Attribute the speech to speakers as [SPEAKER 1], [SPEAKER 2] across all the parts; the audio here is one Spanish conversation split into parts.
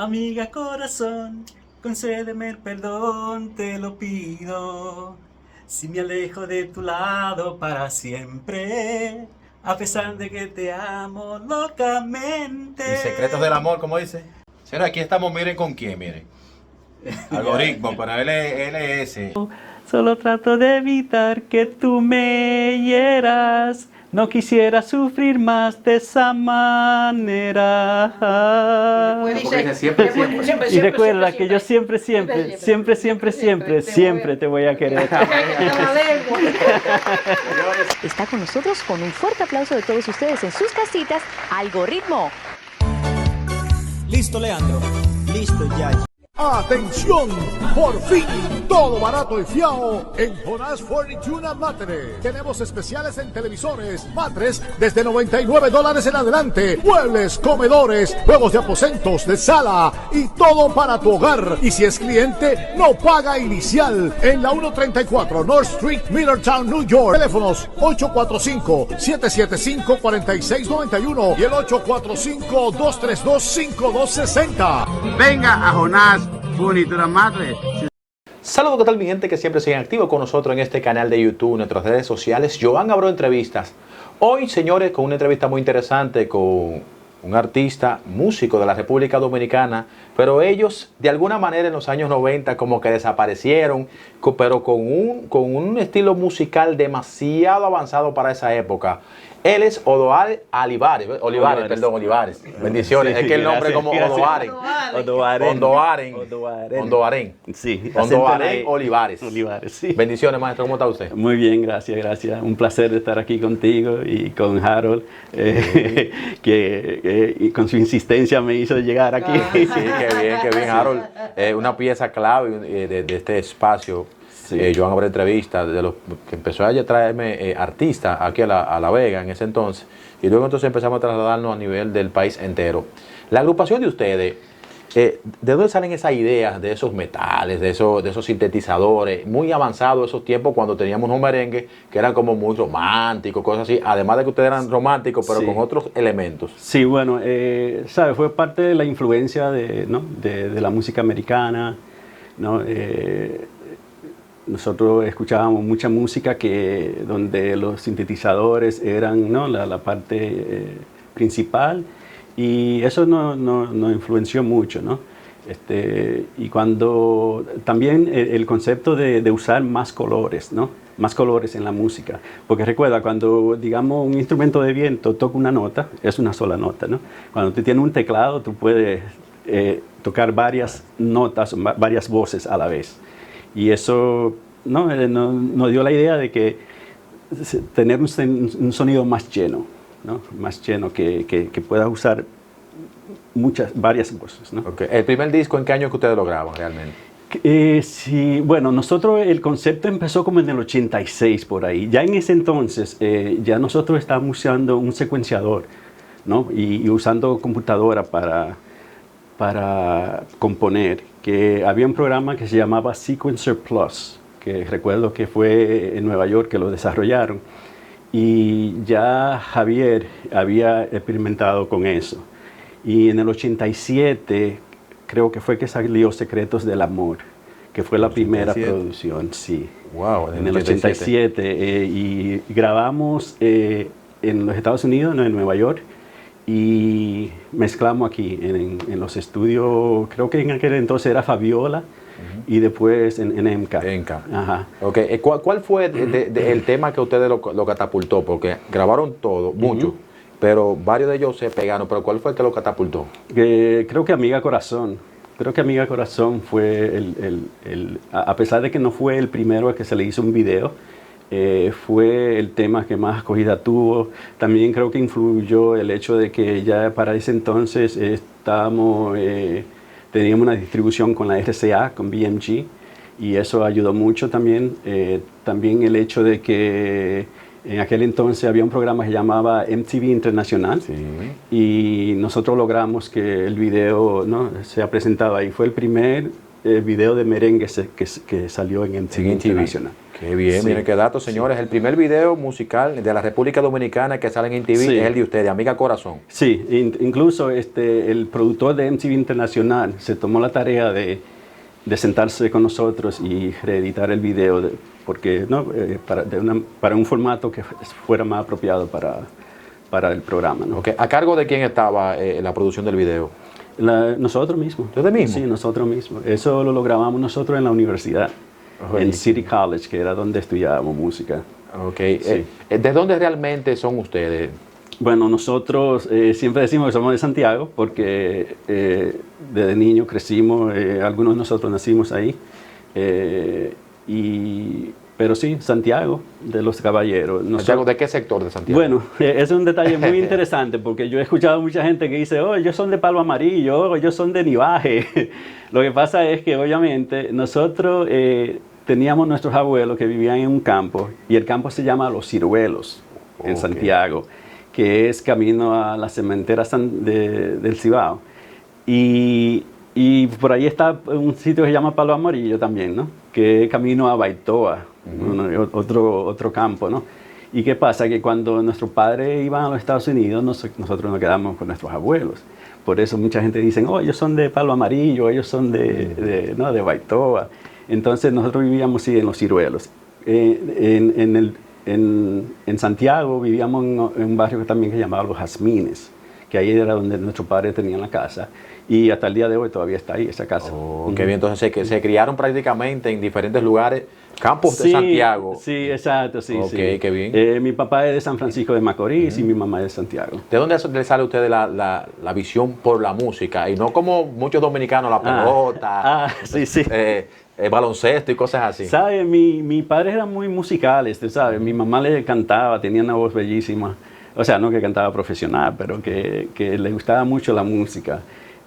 [SPEAKER 1] Amiga corazón, concédeme el perdón, te lo pido. Si me alejo de tu lado para siempre, a pesar de que te amo locamente.
[SPEAKER 2] Mis secretos del amor, como dice. Señora, aquí estamos, miren con quién, miren. Algoritmo, pero él es ese.
[SPEAKER 1] Solo trato de evitar que tú me hieras. No quisiera sufrir más de esa manera.
[SPEAKER 2] Porque dice siempre, siempre.
[SPEAKER 1] Y recuerda que yo siempre te voy a querer.
[SPEAKER 3] Está con nosotros con un fuerte aplauso de todos ustedes en sus casitas, Algoritmo.
[SPEAKER 4] Listo, Leandro. Listo, ya.
[SPEAKER 5] ¡Atención! Por fin, todo barato y fiao en Jonás Furniture and Mattress. Tenemos especiales en televisores, matres desde $99 en adelante, muebles, comedores, juegos de aposentos, de sala y todo para tu hogar. Y si es cliente, no paga inicial. En la 134 North Street, Middletown, New York. Teléfonos 845-775-4691 y el 845-232-5260.
[SPEAKER 6] Venga a Jonás Furniture and Mattress.
[SPEAKER 2] Saludos, ¿qué tal mi gente que siempre siguen activos con nosotros en este canal de YouTube, en nuestras redes sociales? Joan Abreu Entrevistas. Hoy, señores, con una entrevista muy interesante con un artista, músico de la República Dominicana, pero ellos de alguna manera en los años 90 como que desaparecieron, pero con un estilo musical demasiado avanzado para esa época. Él es Odoaré Olivares. Bendiciones.
[SPEAKER 1] Sí,
[SPEAKER 2] es que el nombre
[SPEAKER 1] gracias,
[SPEAKER 2] como
[SPEAKER 1] gracias.
[SPEAKER 2] Ondoaren.
[SPEAKER 1] Sí.
[SPEAKER 2] Ondoaren Olivares.
[SPEAKER 1] Olivares, sí.
[SPEAKER 2] Bendiciones, maestro. ¿Cómo está usted?
[SPEAKER 1] Muy bien, gracias. Un placer estar aquí contigo y con Harold, que y con su insistencia me hizo llegar aquí.
[SPEAKER 2] Sí, qué bien, Harold. Una pieza clave de este espacio.
[SPEAKER 1] Sí.
[SPEAKER 2] Joan Abreu Entrevista, de los que empezó a traerme artistas aquí a la Vega en ese entonces, y luego entonces empezamos a trasladarnos a nivel del país entero. La agrupación de ustedes, ¿de dónde salen esas ideas de esos metales, de esos sintetizadores, muy avanzados esos tiempos cuando teníamos un merengue que eran como muy románticos, cosas así, además de que ustedes eran románticos, pero
[SPEAKER 1] sí,
[SPEAKER 2] con otros elementos?
[SPEAKER 1] Sí, bueno, ¿sabes? Fue parte de la influencia de la música americana, ¿no? Nosotros escuchábamos mucha música donde los sintetizadores eran, ¿no?, la parte principal, y eso nos influenció mucho, ¿no? Y cuando también el concepto de usar más colores, ¿no? Más colores en la música, porque recuerda, cuando digamos un instrumento de viento toca una nota, es una sola nota, ¿no? Cuando tú tienes un teclado, tú puedes tocar varias notas, varias voces a la vez. Y eso nos dio la idea de que tener un sonido más lleno, ¿no? Más lleno, que pueda usar varias voces, ¿no?
[SPEAKER 2] Okay. ¿El primer disco en qué año que ustedes lo graban realmente?
[SPEAKER 1] Sí, bueno, nosotros el concepto empezó como en el 86 por ahí. Ya en ese entonces, ya nosotros estábamos usando un secuenciador, ¿no? Y usando computadora para componer, que había un programa que se llamaba Sequencer Plus, que recuerdo que fue en Nueva York que lo desarrollaron, y ya Javier había experimentado con eso. Y en el 87 creo que fue que salió Secretos del Amor, que fue la primera producción, sí.
[SPEAKER 2] Wow,
[SPEAKER 1] en el 87. Y grabamos en los Estados Unidos, no, en Nueva York, y mezclamos aquí en los estudios, creo que en aquel entonces era Fabiola, y después en EMCA.
[SPEAKER 2] Ajá. Okay. ¿Cuál fue el tema que ustedes lo catapultó? Porque grabaron todo, mucho, pero varios de ellos se pegaron, pero ¿cuál fue el que lo catapultó?
[SPEAKER 1] Creo que Amiga Corazón. Creo que Amiga Corazón fue a pesar de que no fue el primero al que se le hizo un video, fue el tema que más acogida tuvo. También creo que influyó el hecho de que ya para ese entonces teníamos una distribución con la RCA, con BMG, y eso ayudó mucho también. También el hecho de que en aquel entonces había un programa que se llamaba MTV Internacional, sí, y nosotros logramos que el video, ¿no?, sea presentado ahí. Fue el primer video de merengue que salió en MTV Internacional.
[SPEAKER 2] Qué bien,
[SPEAKER 1] Sí.
[SPEAKER 2] miren qué datos, señores. El primer video musical de la República Dominicana que sale en MTV
[SPEAKER 1] Sí.
[SPEAKER 2] es el de ustedes, Amiga Corazón.
[SPEAKER 1] Sí, incluso el productor de MTV Internacional se tomó la tarea de sentarse con nosotros y reeditar el video, porque ¿no? para un formato que fuera más apropiado para el programa, ¿no?
[SPEAKER 2] Okay. ¿A cargo de quién estaba la producción del video?
[SPEAKER 1] Nosotros mismos.
[SPEAKER 2] ¿Ustedes mismos?
[SPEAKER 1] Sí, nosotros mismos. Eso lo grabamos nosotros en la universidad, en City College, que era donde estudiábamos música.
[SPEAKER 2] Okay.
[SPEAKER 1] Sí.
[SPEAKER 2] ¿De dónde realmente son ustedes?
[SPEAKER 1] Bueno, nosotros siempre decimos que somos de Santiago porque desde niños crecimos, algunos de nosotros nacimos ahí, pero sí, Santiago, de los Caballeros.
[SPEAKER 2] Santiago, ¿de qué sector de Santiago?
[SPEAKER 1] Bueno, es un detalle muy interesante porque yo he escuchado mucha gente que dice, oh, ellos son de Palo Amarillo, oh, ellos son de Nivaje. Lo que pasa es que obviamente nosotros teníamos nuestros abuelos que vivían en un campo y el campo se llama Los Ciruelos, en Santiago, que es camino a la cementera del Cibao. Y por ahí está un sitio que se llama Palo Amarillo también, ¿no? Que es camino a Baitoa, otro campo, ¿no? ¿Y qué pasa? Que cuando nuestros padres iban a los Estados Unidos, nosotros nos quedamos con nuestros abuelos. Por eso mucha gente dice, oh, ellos son de Palo Amarillo, ellos son de Baitoa. Entonces nosotros vivíamos sí, en Los Ciruelos. En Santiago vivíamos en un barrio que también se llamaba Los Jazmines, que ahí era donde nuestros padres tenían la casa. Y hasta el día de hoy todavía está ahí esa casa.
[SPEAKER 2] Qué bien, entonces se criaron prácticamente en diferentes lugares, campos de Santiago.
[SPEAKER 1] Sí, exacto, sí.
[SPEAKER 2] Ok,
[SPEAKER 1] sí.
[SPEAKER 2] qué bien.
[SPEAKER 1] Mi papá es de San Francisco de Macorís y mi mamá es de Santiago.
[SPEAKER 2] ¿De dónde le sale a ustedes la visión por la música? Y no como muchos dominicanos, la pelota,
[SPEAKER 1] sí.
[SPEAKER 2] baloncesto y cosas así.
[SPEAKER 1] ¿Sabes? Mi padre era muy musicales, ¿sabes? Mi mamá le cantaba, tenía una voz bellísima. O sea, no que cantaba profesional, pero que le gustaba mucho la música.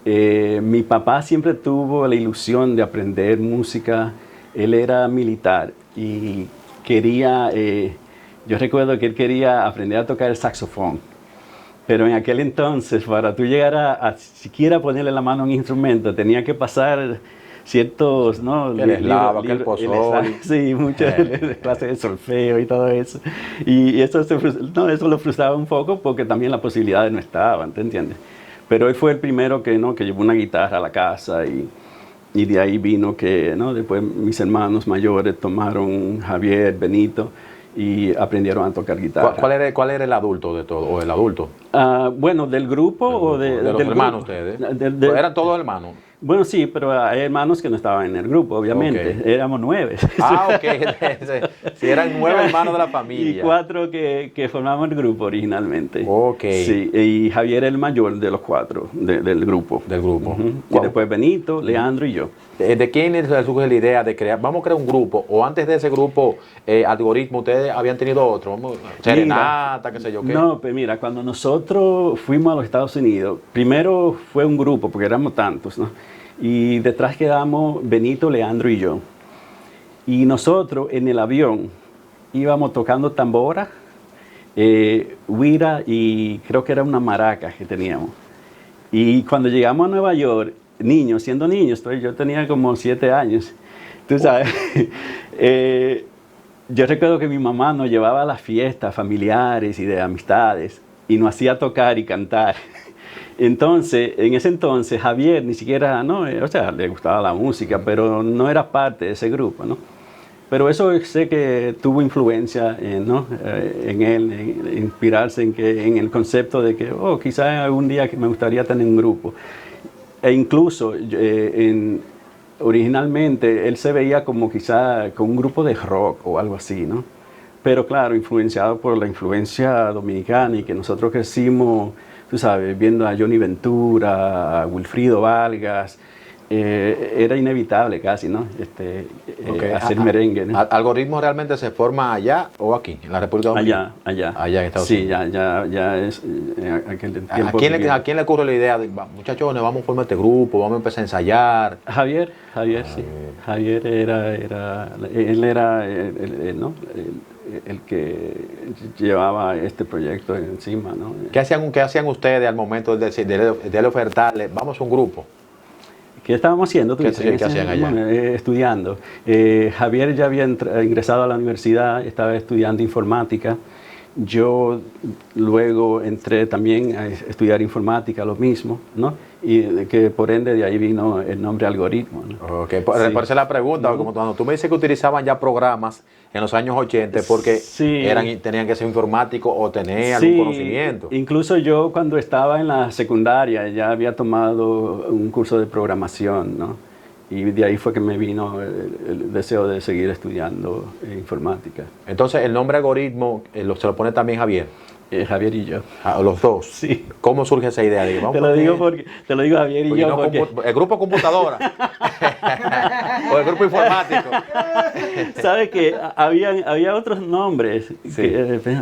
[SPEAKER 1] Mi papá siempre tuvo la ilusión de aprender música. Él era militar y quería, yo recuerdo que él quería aprender a tocar el saxofón. Pero en aquel entonces, para tú llegar a siquiera ponerle la mano a un instrumento, tenía que pasar ciertos, ¿no?
[SPEAKER 2] El eslavo, el pozol.
[SPEAKER 1] Sí, muchas clases de solfeo y todo eso. Y eso lo frustraba un poco porque también las posibilidades no estaban, ¿te entiendes? Pero él fue el primero que llevó una guitarra a la casa y de ahí vino que, ¿no? Después mis hermanos mayores tomaron Javier, Benito y aprendieron a tocar guitarra.
[SPEAKER 2] ¿Cuál era el adulto de todo? ¿O el adulto?
[SPEAKER 1] Bueno, ¿del grupo o
[SPEAKER 2] de los
[SPEAKER 1] del
[SPEAKER 2] hermanos
[SPEAKER 1] grupo?
[SPEAKER 2] ustedes? ¿Eran todos hermanos?
[SPEAKER 1] Bueno, sí, pero hay hermanos que no estaban en el grupo, obviamente.
[SPEAKER 2] Okay.
[SPEAKER 1] Éramos 9.
[SPEAKER 2] Ok. Si eran 9 hermanos de la familia.
[SPEAKER 1] Y 4 que formamos el grupo originalmente.
[SPEAKER 2] Ok.
[SPEAKER 1] Sí, y Javier el mayor de los 4 del grupo.
[SPEAKER 2] Del grupo.
[SPEAKER 1] Y después Benito, Leandro y yo.
[SPEAKER 2] ¿De quién surge la idea de crear? Vamos a crear un grupo. O antes de ese grupo, Algoritmo, ustedes habían tenido otro. Serenata, qué sé yo qué.
[SPEAKER 1] No, pues mira, cuando nosotros fuimos a los Estados Unidos, primero fue un grupo, porque éramos tantos, ¿no? Y detrás quedamos Benito, Leandro y yo. Y nosotros en el avión íbamos tocando tambora, huira y creo que era una maraca que teníamos. Y cuando llegamos a Nueva York, siendo niños, yo tenía como 7 años, tú sabes, yo recuerdo que mi mamá nos llevaba a las fiestas familiares y de amistades y nos hacía tocar y cantar. Entonces, en ese entonces, Javier ni siquiera, o sea, le gustaba la música, pero no era parte de ese grupo, ¿no? Pero eso sé que tuvo influencia en él, en inspirarse en el concepto de que, quizás algún día que me gustaría tener un grupo. E incluso, originalmente, él se veía como quizá con un grupo de rock o algo así, ¿no? Pero claro, influenciado por la influencia dominicana y que nosotros crecimos, tú sabes, viendo a Johnny Ventura, a Wilfrido Vargas, era inevitable casi, ¿no? Hacer merengue, ¿no?
[SPEAKER 2] ¿Algoritmo realmente se forma allá o aquí, en la República Dominicana?
[SPEAKER 1] Allá.
[SPEAKER 2] Allá en Estados Unidos.
[SPEAKER 1] Sí, ya es aquel tiempo.
[SPEAKER 2] ¿A quién le ocurre la idea de, muchachones, vamos a formar este grupo, vamos a empezar a ensayar?
[SPEAKER 1] Javier, sí. Javier él era el que llevaba este proyecto encima, ¿no?
[SPEAKER 2] ¿Qué hacían ustedes al momento de ofertarle, vamos a un grupo?
[SPEAKER 1] ¿Qué estábamos haciendo?
[SPEAKER 2] ¿Qué hacían allá?
[SPEAKER 1] Bueno, estudiando. Javier ya había ingresado a la universidad, estaba estudiando informática. Yo luego entré también a estudiar informática, lo mismo, ¿no? Y que por ende de ahí vino el nombre algoritmo, ¿no?
[SPEAKER 2] Ok, por eso la pregunta, como cuando tú me dices que utilizaban ya programas en los años 80, porque tenían que ser informáticos o tener algún conocimiento.
[SPEAKER 1] Incluso yo cuando estaba en la secundaria ya había tomado un curso de programación, ¿no? Y de ahí fue que me vino el deseo de seguir estudiando informática.
[SPEAKER 2] Entonces, el nombre algoritmo se lo pone también Javier.
[SPEAKER 1] Javier y yo.
[SPEAKER 2] Los dos.
[SPEAKER 1] Sí.
[SPEAKER 2] ¿Cómo surge esa idea?
[SPEAKER 1] Te lo digo Javier y yo.
[SPEAKER 2] No,
[SPEAKER 1] porque...
[SPEAKER 2] el grupo computadora. O el grupo informático.
[SPEAKER 1] ¿Sabes que había otros nombres?
[SPEAKER 2] Sí.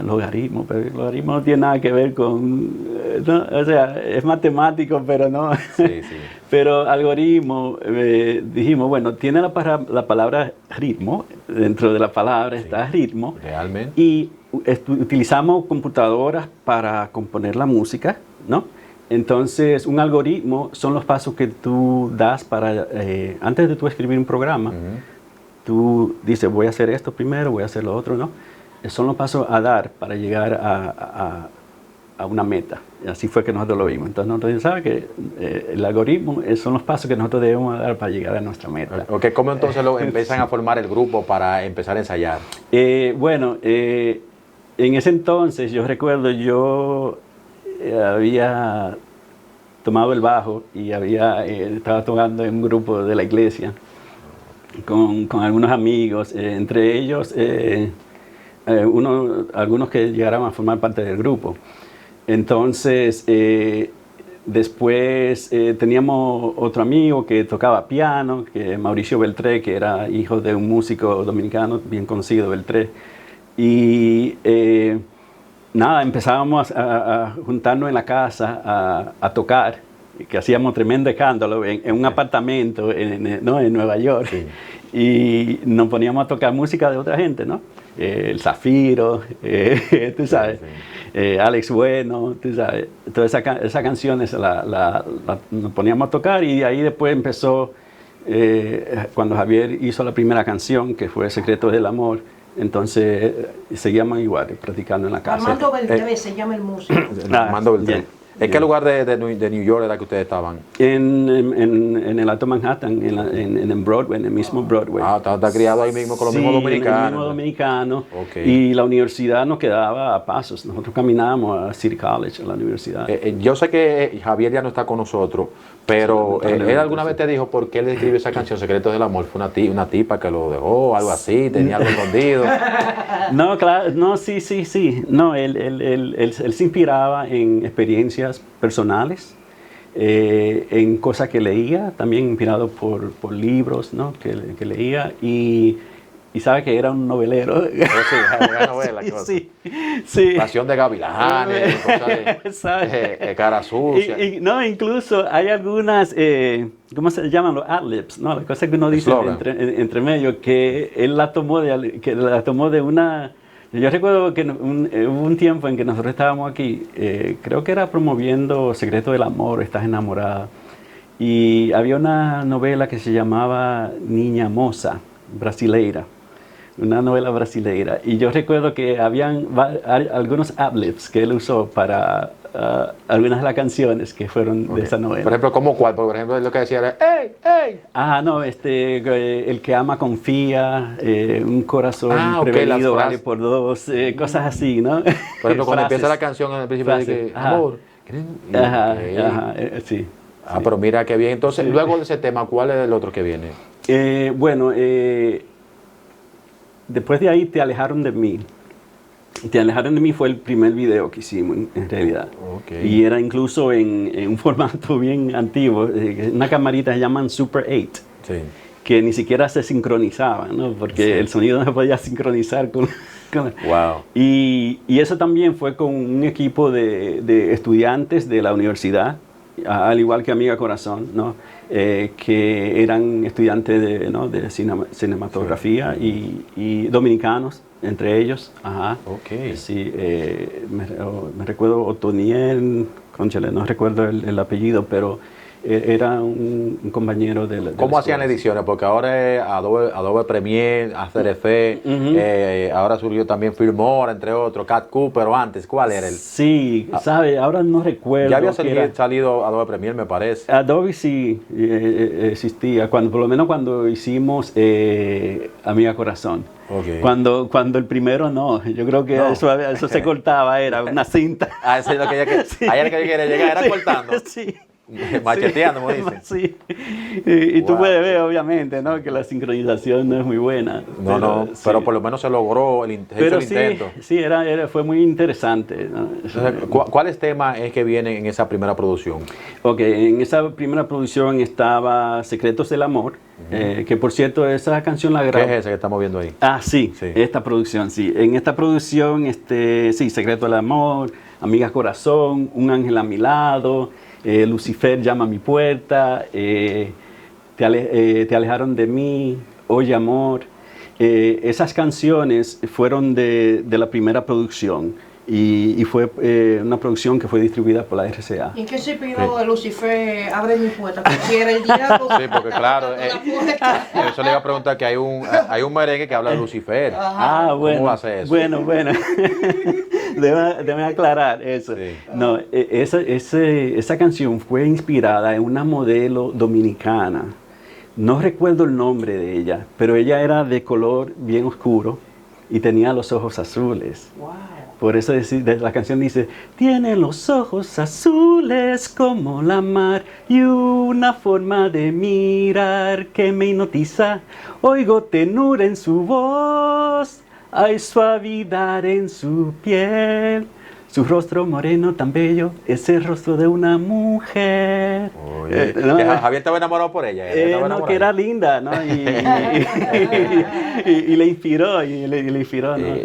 [SPEAKER 1] Logaritmo, pero el logaritmo no tiene nada que ver con... no, o sea, es matemático, pero no...
[SPEAKER 2] Sí, sí.
[SPEAKER 1] Pero algoritmo, dijimos, bueno, tiene la palabra ritmo, dentro de la palabra está ritmo.
[SPEAKER 2] Realmente.
[SPEAKER 1] Y utilizamos computadoras para componer la música, ¿no? Entonces, un algoritmo son los pasos que tú das para, antes de tú escribir un programa, tú dices, voy a hacer esto primero, voy a hacer lo otro, ¿no? Son los pasos a dar para llegar a una meta. Y así fue que nosotros lo vimos. Entonces nosotros sabemos que el algoritmo son los pasos que nosotros debemos dar para llegar a nuestra meta.
[SPEAKER 2] Okay, ¿cómo entonces empiezan a formar el grupo para empezar a ensayar?
[SPEAKER 1] Bueno, en ese entonces yo recuerdo, yo había tomado el bajo y estaba tocando en un grupo de la iglesia con algunos amigos, entre ellos algunos que llegaron a formar parte del grupo. Entonces, después teníamos otro amigo que tocaba piano, que Mauricio Beltré, que era hijo de un músico dominicano bien conocido, Beltré. Y nada, empezábamos a juntarnos en la casa a tocar, que hacíamos tremendo escándalo en un apartamento ¿no? en Nueva York. Sí. Y nos poníamos a tocar música de otra gente, ¿no? El Zafiro, tú sabes, Alex Bueno, tú sabes, todas esas canciones nos poníamos a tocar y de ahí después empezó, cuando Javier hizo la primera canción, que fue Secretos del Amor, entonces seguíamos igual, practicando en la casa.
[SPEAKER 7] Armando Beltré se llama el músico.
[SPEAKER 2] Armando Beltré. ¿En qué lugar de New York era que ustedes estaban?
[SPEAKER 1] En el Alto Manhattan, en Broadway, en el mismo Broadway.
[SPEAKER 2] Ah, está criado ahí mismo con los mismos dominicanos.
[SPEAKER 1] En el mismo dominicano.
[SPEAKER 2] Okay.
[SPEAKER 1] Y la universidad nos quedaba a pasos. Nosotros caminábamos a City College, a la universidad.
[SPEAKER 2] Yo sé que Javier ya no está con nosotros, pero sí, él alguna vez te dijo por qué él escribió esa canción, Secretos del Amor. Fue una tipa que lo dejó, algo así, tenía algo escondido.
[SPEAKER 1] No, claro, no, sí. No, él se inspiraba en experiencias personales, en cosas que leía, también inspirado por libros, ¿no? que leía, y sabe que era un novelero.
[SPEAKER 2] Sí, una novela.
[SPEAKER 1] Sí.
[SPEAKER 2] Pasión de Gavilanes, cosas de Cara Sucia.
[SPEAKER 1] No, incluso hay algunas, ¿cómo se llaman? Los ad-libs, ¿no? Las cosas que uno dice entre medio, que él la tomó de una... Yo recuerdo que hubo un tiempo en que nosotros estábamos aquí, creo que era promoviendo Secreto del Amor, Estás Enamorada, y había una novela que se llamaba Niña Moza, brasileira, una novela brasileira, y yo recuerdo que habían algunos ad-libs que él usó para algunas de las canciones que fueron de esa novela.
[SPEAKER 2] Por ejemplo, ¿cómo cuál? Por ejemplo, lo que decía era ¡Ey! ¡Ey!
[SPEAKER 1] Ah, no, el que ama confía, un corazón prevenido vale por dos, cosas así, ¿no?
[SPEAKER 2] Por ejemplo, cuando empieza la canción al principio dice, amor.
[SPEAKER 1] Sí.
[SPEAKER 2] Ah, pero mira qué bien. Entonces, luego de ese tema, ¿cuál es el otro que viene?
[SPEAKER 1] Bueno, después de ahí, Te alejaron de mí. Te alejaron de mí fue el primer video que hicimos, en realidad.
[SPEAKER 2] Okay.
[SPEAKER 1] Y era incluso en un formato bien antiguo, una camarita que se llaman Super 8,
[SPEAKER 2] sí,
[SPEAKER 1] que ni siquiera se sincronizaba, ¿no? Porque el sonido no se podía sincronizar con...
[SPEAKER 2] Wow.
[SPEAKER 1] Y eso también fue con un equipo de estudiantes de la universidad, al igual que Amiga Corazón, ¿no? Que eran estudiantes de cinematografía y dominicanos, entre ellos. Ajá.
[SPEAKER 2] Okay.
[SPEAKER 1] Sí, me recuerdo Otoniel, conchale, no recuerdo el apellido, pero era un compañero de la
[SPEAKER 2] ¿Cómo hacían las
[SPEAKER 1] escuela.
[SPEAKER 2] ediciones? Porque ahora es Adobe Premiere, After Effects, ahora surgió también Filmora, entre otros, Cat Cooper, pero antes, ¿cuál era el?
[SPEAKER 1] Sí, sabe, ahora no recuerdo.
[SPEAKER 2] Ya había
[SPEAKER 1] qué era.
[SPEAKER 2] salido Adobe Premiere, me parece.
[SPEAKER 1] Adobe sí existía, por lo menos cuando hicimos Amiga Corazón.
[SPEAKER 2] Ok.
[SPEAKER 1] Cuando el primero no, yo creo que
[SPEAKER 2] No.
[SPEAKER 1] eso se cortaba, era una cinta.
[SPEAKER 2] Ah, eso es lo que ahí era que yo quería llegar, era
[SPEAKER 1] Sí,
[SPEAKER 2] cortando.
[SPEAKER 1] Sí.
[SPEAKER 2] Macheteando, como dicen.
[SPEAKER 1] Sí. Y tú
[SPEAKER 2] Wow.
[SPEAKER 1] puedes ver, obviamente, ¿no? Que la sincronización no es muy buena.
[SPEAKER 2] Sí. Pero por lo menos se logró se hizo
[SPEAKER 1] Pero
[SPEAKER 2] el
[SPEAKER 1] sí,
[SPEAKER 2] intento.
[SPEAKER 1] sí, fue muy interesante, ¿no?
[SPEAKER 2] Entonces, ¿cuáles temas es que vienen en esa primera producción?
[SPEAKER 1] Ok, en esa primera producción estaba Secretos del Amor, que por cierto, esa canción la
[SPEAKER 2] ¿Qué
[SPEAKER 1] grabé.
[SPEAKER 2] es ese que estamos viendo ahí?
[SPEAKER 1] Ah, sí,
[SPEAKER 2] Sí.
[SPEAKER 1] esta producción, sí. En esta producción, sí, Secreto del Amor, Amiga Corazón, Un Ángel a mi lado, Lucifer llama a mi puerta, te alejaron de mí, Oye Amor. Esas canciones fueron de la primera producción y fue una producción que fue distribuida por la RCA.
[SPEAKER 7] ¿Y en qué se inspiró de Lucifer? Abre mi puerta. Porque era el diablo.
[SPEAKER 2] Sí, porque claro,
[SPEAKER 7] La puerta.
[SPEAKER 2] eso le iba a preguntar que hay un merengue que habla de Lucifer.
[SPEAKER 1] Ah, bueno.
[SPEAKER 2] ¿Cómo va a ser eso?
[SPEAKER 1] Bueno. Déjame aclarar eso.
[SPEAKER 2] Sí.
[SPEAKER 1] No, esa canción fue inspirada en una modelo dominicana. No recuerdo el nombre de ella, pero ella era de color bien oscuro y tenía los ojos azules.
[SPEAKER 7] Wow.
[SPEAKER 1] Por eso la canción dice, tiene los ojos azules como la mar y una forma de mirar que me hipnotiza. Oigo tenura en su voz, hay suavidad en su piel. Su rostro moreno tan bello es el rostro de una mujer.
[SPEAKER 2] Oye,
[SPEAKER 1] No,
[SPEAKER 2] que Javier estaba enamorado por ella. Estaba
[SPEAKER 1] no,
[SPEAKER 2] enamorado.
[SPEAKER 1] que era linda, ¿no? Y le inspiró, ¿no?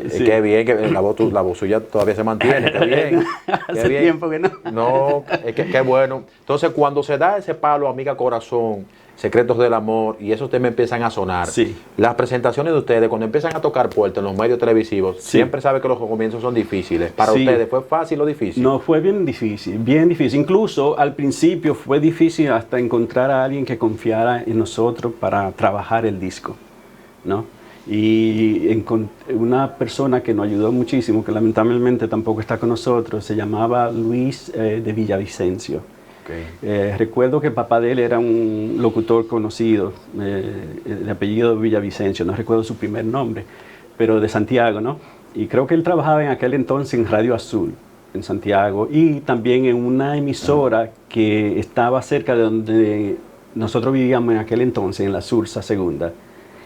[SPEAKER 1] Sí.
[SPEAKER 2] Qué bien, que la voz suya todavía se mantiene. Qué bien. Qué
[SPEAKER 1] Hace
[SPEAKER 2] bien.
[SPEAKER 1] tiempo que no.
[SPEAKER 2] No, qué bueno. Entonces, cuando se da ese palo, Amiga Corazón, Secretos del Amor, y esos temas empiezan a sonar,
[SPEAKER 1] Sí.
[SPEAKER 2] las presentaciones de ustedes, cuando empiezan a tocar puertas en los medios televisivos,
[SPEAKER 1] Sí.
[SPEAKER 2] siempre sabe que los comienzos son difíciles. Para
[SPEAKER 1] Sí.
[SPEAKER 2] ustedes, ¿fue fácil o difícil?
[SPEAKER 1] No, fue bien difícil, bien difícil. Incluso al principio fue difícil hasta encontrar a alguien que confiara en nosotros para trabajar el disco, ¿no? Y una persona que nos ayudó muchísimo, que lamentablemente tampoco está con nosotros, se llamaba Luis de Villavicencio.
[SPEAKER 2] Ok.
[SPEAKER 1] Recuerdo que el papá de él era un locutor conocido, de apellido Villavicencio, no recuerdo su primer nombre, pero de Santiago, ¿no? Y creo que él trabajaba en aquel entonces en Radio Azul, en Santiago, y también en una emisora que estaba cerca de donde nosotros vivíamos en aquel entonces, en la Sursa Segunda.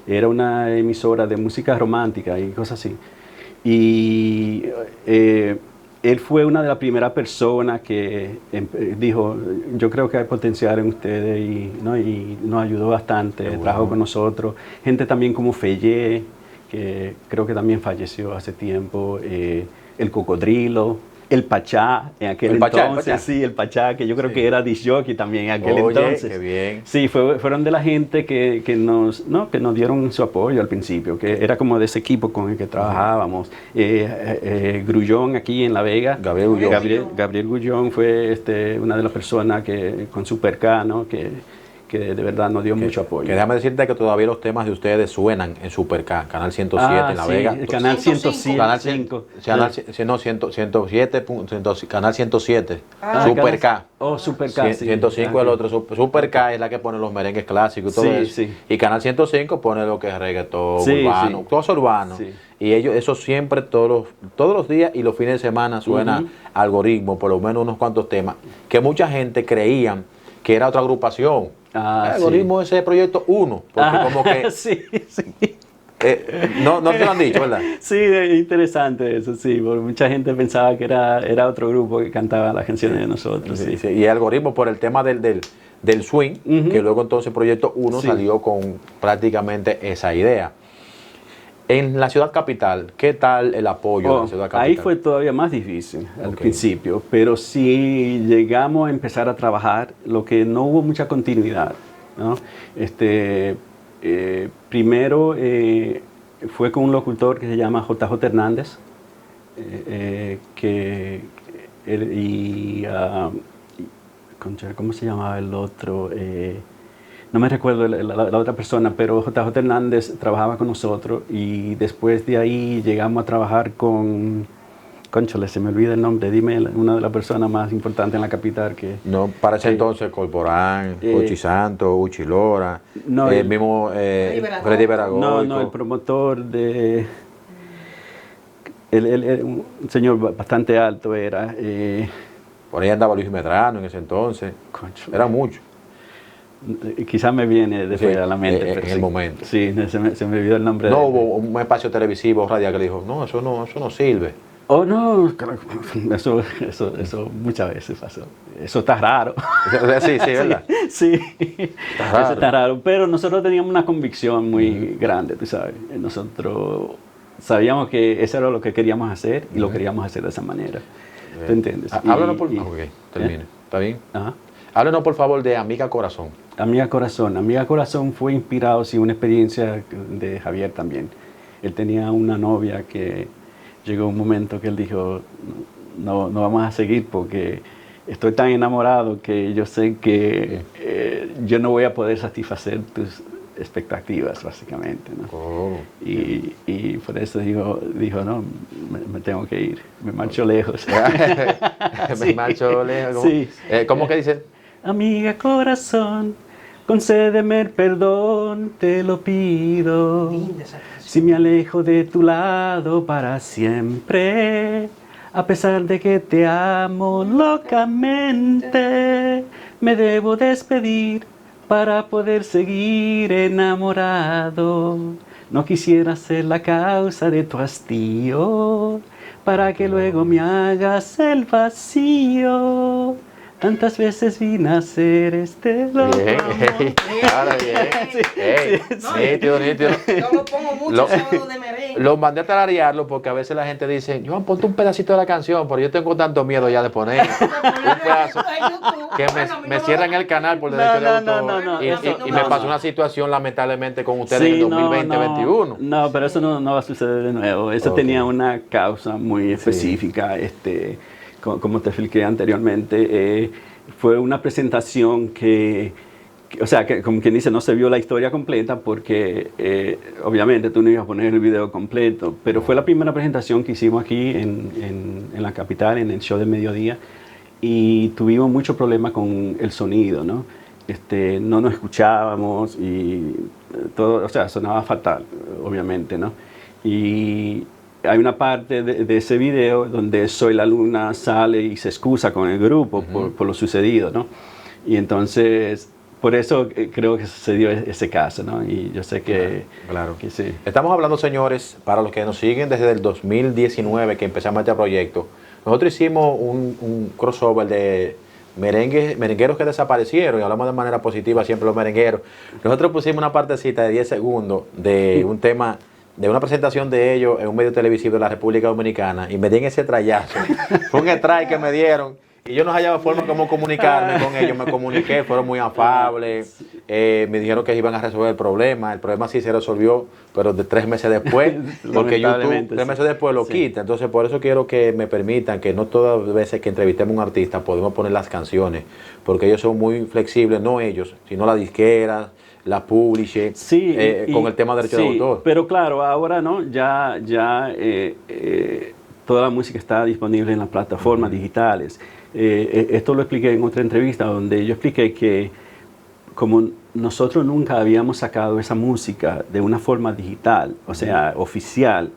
[SPEAKER 1] Era una emisora de música romántica y cosas así. Y él fue una de las primeras personas que dijo, yo creo que hay potencial en ustedes y nos ayudó bastante,
[SPEAKER 2] Bueno.
[SPEAKER 1] trabajó con nosotros. Gente también como Fellé, que creo que también falleció hace tiempo, el Cocodrilo, el Pachá en aquel
[SPEAKER 2] El Pachá,
[SPEAKER 1] entonces, sí, el Pachá, que yo creo
[SPEAKER 2] Sí.
[SPEAKER 1] que era disc jockey también en aquel
[SPEAKER 2] Oye,
[SPEAKER 1] entonces.
[SPEAKER 2] qué bien.
[SPEAKER 1] Sí, fueron de la gente que nos dieron su apoyo al principio, que era como de ese equipo con el que trabajábamos. Grullón aquí en La Vega.
[SPEAKER 2] Gabriel Grullón.
[SPEAKER 1] Gabriel Grullón fue una de las personas que con Super-K, ¿no? que de verdad nos dio mucho apoyo.
[SPEAKER 2] Que déjame decirte que todavía los temas de ustedes suenan en Super K, Canal 107 en La
[SPEAKER 1] sí,
[SPEAKER 2] Vega.
[SPEAKER 1] el canal 107.
[SPEAKER 2] Canal 107, Canal 107,
[SPEAKER 7] Ah,
[SPEAKER 2] Super K.
[SPEAKER 1] Oh, Super-K, sí.
[SPEAKER 2] 105 es el otro. Super K es la que pone los merengues clásicos y todo
[SPEAKER 1] Sí,
[SPEAKER 2] eso.
[SPEAKER 1] sí.
[SPEAKER 2] Y Canal 105 pone lo que es reggaetón,
[SPEAKER 1] Sí,
[SPEAKER 2] urbano,
[SPEAKER 1] sí.
[SPEAKER 2] todo es urbano.
[SPEAKER 1] Sí.
[SPEAKER 2] Y ellos, eso siempre, todos los días y los fines de semana suena algoritmo, por lo menos unos cuantos temas, que mucha gente creían que era otra agrupación.
[SPEAKER 1] Ah,
[SPEAKER 2] El algoritmo es el proyecto 1, porque
[SPEAKER 1] Ajá,
[SPEAKER 2] como que
[SPEAKER 1] sí.
[SPEAKER 2] no te lo han dicho, ¿verdad?
[SPEAKER 1] Sí, es interesante eso, sí, porque mucha gente pensaba que era otro grupo que cantaba las canciones de nosotros. Sí.
[SPEAKER 2] Sí. Y el algoritmo por el tema del swing, que luego entonces Proyecto 1
[SPEAKER 1] Sí.
[SPEAKER 2] salió con prácticamente esa idea. En la ciudad capital, ¿qué tal el apoyo de la ciudad capital?
[SPEAKER 1] Ahí fue todavía más difícil al
[SPEAKER 2] Ok.
[SPEAKER 1] principio, pero sí llegamos a empezar a trabajar, lo que no hubo mucha continuidad, ¿no? Primero fue con un locutor que se llama JJ Hernández, concha, ¿cómo se llamaba el otro? No me recuerdo la otra persona, pero JJ Hernández trabajaba con nosotros y después de ahí llegamos a trabajar con, cónchale, se me olvida el nombre, dime una de las personas más importantes en la capital que...
[SPEAKER 2] No, para ese entonces, Corporán, Uchi Santos, Uchi Lora,
[SPEAKER 1] no,
[SPEAKER 2] el mismo Freddy Veragoico.
[SPEAKER 1] No, el promotor de... un señor bastante alto era...
[SPEAKER 2] por ahí andaba Luis Medrano en ese entonces.
[SPEAKER 1] Concho,
[SPEAKER 2] Era mucho.
[SPEAKER 1] Quizás me viene después
[SPEAKER 2] Sí,
[SPEAKER 1] a la mente.
[SPEAKER 2] en
[SPEAKER 1] pero
[SPEAKER 2] el momento.
[SPEAKER 1] Sí, se me olvidó el nombre.
[SPEAKER 2] No hubo un espacio televisivo radial que le dijo, no, eso no sirve.
[SPEAKER 1] Oh, no, eso muchas veces pasó. Eso está raro.
[SPEAKER 2] Sí, ¿verdad?
[SPEAKER 1] Sí,
[SPEAKER 2] Está raro.
[SPEAKER 1] eso está raro. Pero nosotros teníamos una convicción muy grande, tú sabes. Nosotros sabíamos que eso era lo que queríamos hacer y lo queríamos hacer de esa manera. ¿Tú entiendes?
[SPEAKER 2] Háblanos por favor. Ok, termine. ¿Está bien?
[SPEAKER 1] Ajá.
[SPEAKER 2] Háblanos por favor de Amiga Corazón.
[SPEAKER 1] Amiga Corazón. Amiga Corazón fue inspirado, sí, una experiencia de Javier también. Él tenía una novia que llegó un momento que él dijo, no vamos a seguir porque estoy tan enamorado que yo sé que yo no voy a poder satisfacer tus expectativas, básicamente, ¿no?
[SPEAKER 2] Oh.
[SPEAKER 1] Y por eso dijo no, me tengo que ir, me marcho lejos.
[SPEAKER 2] Me marcho lejos.
[SPEAKER 1] Sí.
[SPEAKER 2] ¿Cómo que dice?
[SPEAKER 1] Amiga corazón, concédeme el perdón, te lo pido.
[SPEAKER 7] Linda esa canción.
[SPEAKER 1] Si me alejo de tu lado para siempre, a pesar de que te amo locamente, me debo despedir para poder seguir enamorado. No quisiera ser la causa de tu hastío, para que luego me hagas el vacío. Tantas veces vi nacer este loco
[SPEAKER 2] Bien,
[SPEAKER 1] amor.
[SPEAKER 2] ahora bien. Ey, nítido.
[SPEAKER 7] Yo lo pongo mucho sábado de merengue.
[SPEAKER 2] Lo mandé a tararearlo porque a veces la gente dice, Joan, ponte un pedacito de la canción, pero yo tengo tanto miedo ya de poner un pedazo que me cierran el canal por derecho de autor.
[SPEAKER 1] no,
[SPEAKER 2] Y
[SPEAKER 1] eso
[SPEAKER 2] me
[SPEAKER 1] no.
[SPEAKER 2] pasó una situación lamentablemente con ustedes
[SPEAKER 1] Sí,
[SPEAKER 2] en el 2020-2021.
[SPEAKER 1] No, pero eso no va a suceder de nuevo. Eso
[SPEAKER 2] Ok.
[SPEAKER 1] tenía una causa muy específica. Como te expliqué anteriormente, fue una presentación que, o sea, que como quien dice, no se vio la historia completa porque obviamente tú no ibas a poner el video completo, pero fue la primera presentación que hicimos aquí en la capital, en el show del mediodía, y tuvimos mucho problema con el sonido, ¿no? No nos escuchábamos y todo, o sea, sonaba fatal, obviamente, ¿no? Y hay una parte de ese video donde Soy la Luna sale y se excusa con el grupo por lo sucedido, ¿no? Y entonces, por eso creo que sucedió ese caso, ¿no? Y yo sé que...
[SPEAKER 2] Claro.
[SPEAKER 1] Que sí.
[SPEAKER 2] Estamos hablando, señores, para los que nos siguen desde el 2019 que empezamos este proyecto. Nosotros hicimos un crossover de merengueros que desaparecieron y hablamos de manera positiva siempre los merengueros. Nosotros pusimos una partecita de 10 segundos de un tema, de una presentación de ellos en un medio televisivo de la República Dominicana y me dieron ese trayazo. Fue un strike que me dieron y yo no hallaba forma como comunicarme con ellos. Me comuniqué, fueron muy afables, me dijeron que iban a resolver el problema sí se resolvió, pero de 3 meses después, porque YouTube
[SPEAKER 1] Lamentablemente,
[SPEAKER 2] 3 meses después lo
[SPEAKER 1] sí.
[SPEAKER 2] quita. Entonces por eso quiero que me permitan que no todas las veces que entrevistemos a un artista podemos poner las canciones, porque ellos son muy flexibles, no ellos, sino la disquera, la publisher,
[SPEAKER 1] Sí,
[SPEAKER 2] con el tema de derecho de autor.
[SPEAKER 1] Pero claro, ahora no, ya toda la música está disponible en las plataformas digitales. Esto lo expliqué en otra entrevista donde yo expliqué que como nosotros nunca habíamos sacado esa música de una forma digital, o sea, oficial,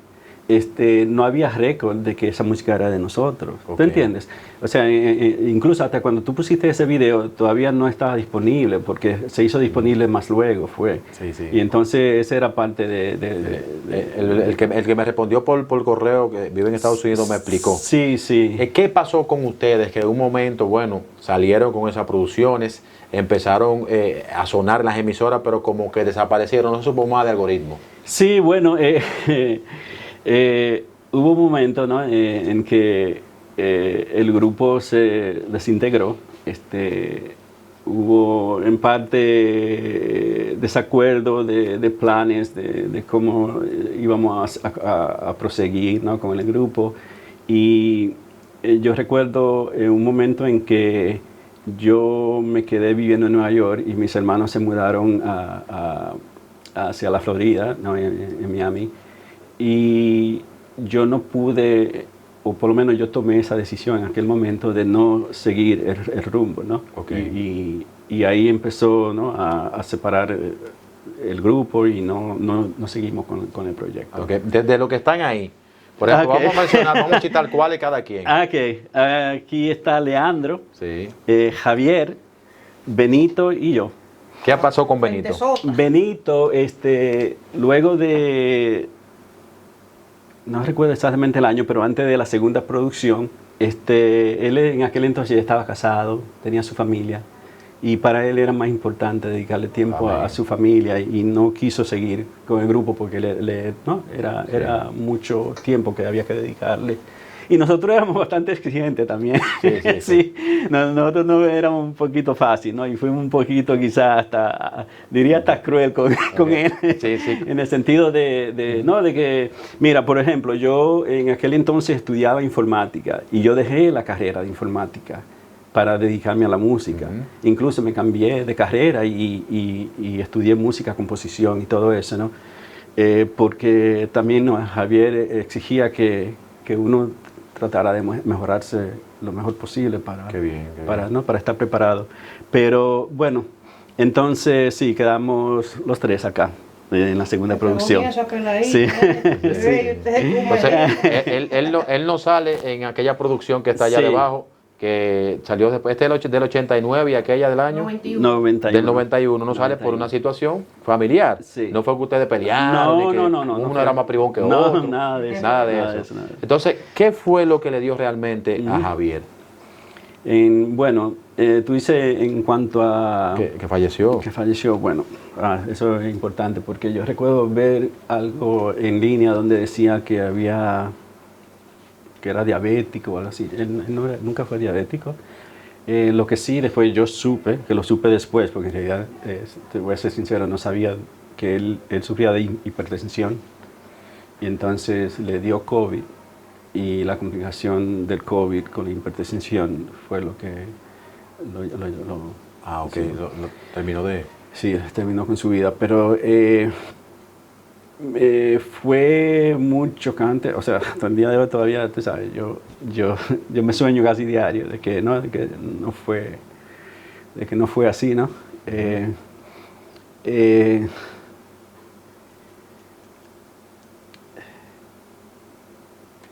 [SPEAKER 1] no había récord de que esa música era de nosotros.
[SPEAKER 2] Ok.
[SPEAKER 1] ¿Tú entiendes? O sea, incluso hasta cuando tú pusiste ese video todavía no estaba disponible porque se hizo disponible más luego, fue.
[SPEAKER 2] Sí.
[SPEAKER 1] Y entonces esa era parte
[SPEAKER 2] El que me respondió por correo, que vive en Estados Unidos, me explicó.
[SPEAKER 1] Sí.
[SPEAKER 2] ¿Qué pasó con ustedes? Que en un momento, bueno, salieron con esas producciones, empezaron a sonar las emisoras, pero como que desaparecieron, no supo más de algoritmo.
[SPEAKER 1] Sí, bueno, hubo un momento, ¿no? En que el grupo se desintegró. Hubo en parte desacuerdo de planes, de cómo íbamos a proseguir, ¿no? con el grupo. Y yo recuerdo un momento en que yo me quedé viviendo en Nueva York y mis hermanos se mudaron hacia la Florida, ¿no? en Miami. Y yo no pude, o por lo menos yo tomé esa decisión en aquel momento de no seguir el rumbo, ¿no?
[SPEAKER 2] Okay.
[SPEAKER 1] Y ahí empezó, ¿no? a separar el grupo y no seguimos con el proyecto.
[SPEAKER 2] Okay. Desde los que están ahí, por ejemplo,
[SPEAKER 1] Okay.
[SPEAKER 2] vamos a mencionar, vamos a citar cuál es cada quien.
[SPEAKER 1] Ok, aquí está Leandro,
[SPEAKER 2] Sí.
[SPEAKER 1] Javier, Benito y yo.
[SPEAKER 2] ¿Qué pasó con Benito?
[SPEAKER 1] Benito, luego de, no recuerdo exactamente el año, pero antes de la segunda producción, él en aquel entonces ya estaba casado, tenía su familia, y para él era más importante dedicarle tiempo a su familia y no quiso seguir con el grupo porque era mucho tiempo que había que dedicarle. Y nosotros éramos bastante exigentes también. Sí. Nosotros no éramos un poquito fácil, ¿no? Y fuimos un poquito quizás diría hasta cruel con él.
[SPEAKER 2] Sí.
[SPEAKER 1] En el sentido de que, mira, por ejemplo, yo en aquel entonces estudiaba informática y yo dejé la carrera de informática para dedicarme a la música. Incluso me cambié de carrera y estudié música, composición y todo eso, ¿no? Porque también Javier exigía que uno tratara de mejorarse lo mejor posible para estar preparado. Pero bueno, entonces sí, quedamos los tres acá en la segunda producción. Sí.
[SPEAKER 2] Entonces, él no sale en aquella producción que está allá debajo, que salió después, del 89 y aquella del año
[SPEAKER 1] 91.
[SPEAKER 2] Del 91, no sale por una situación familiar.
[SPEAKER 1] Sí.
[SPEAKER 2] No fue que ustedes pelearon,
[SPEAKER 1] No.
[SPEAKER 2] Uno era más privón que otro.
[SPEAKER 1] No, nada de eso.
[SPEAKER 2] Nada de eso. Entonces, ¿qué fue lo que le dio realmente a Javier?
[SPEAKER 1] Bueno, tú dices en cuanto a...
[SPEAKER 2] Que falleció.
[SPEAKER 1] Que falleció, bueno, eso es importante porque yo recuerdo ver algo en línea donde decía que era diabético o algo así. Él nunca fue diabético. Lo que sí, después yo supe, que lo supe después, porque en realidad, te voy a ser sincero, no sabía que él sufría de hipertensión y entonces le dio COVID y la complicación del COVID con la hipertensión fue lo que
[SPEAKER 2] ok, lo terminó de...
[SPEAKER 1] Sí, terminó con su vida, pero fue muy chocante, o sea, hasta el día de hoy todavía, tú sabes, yo me sueño casi diario de que no fue así, ¿no?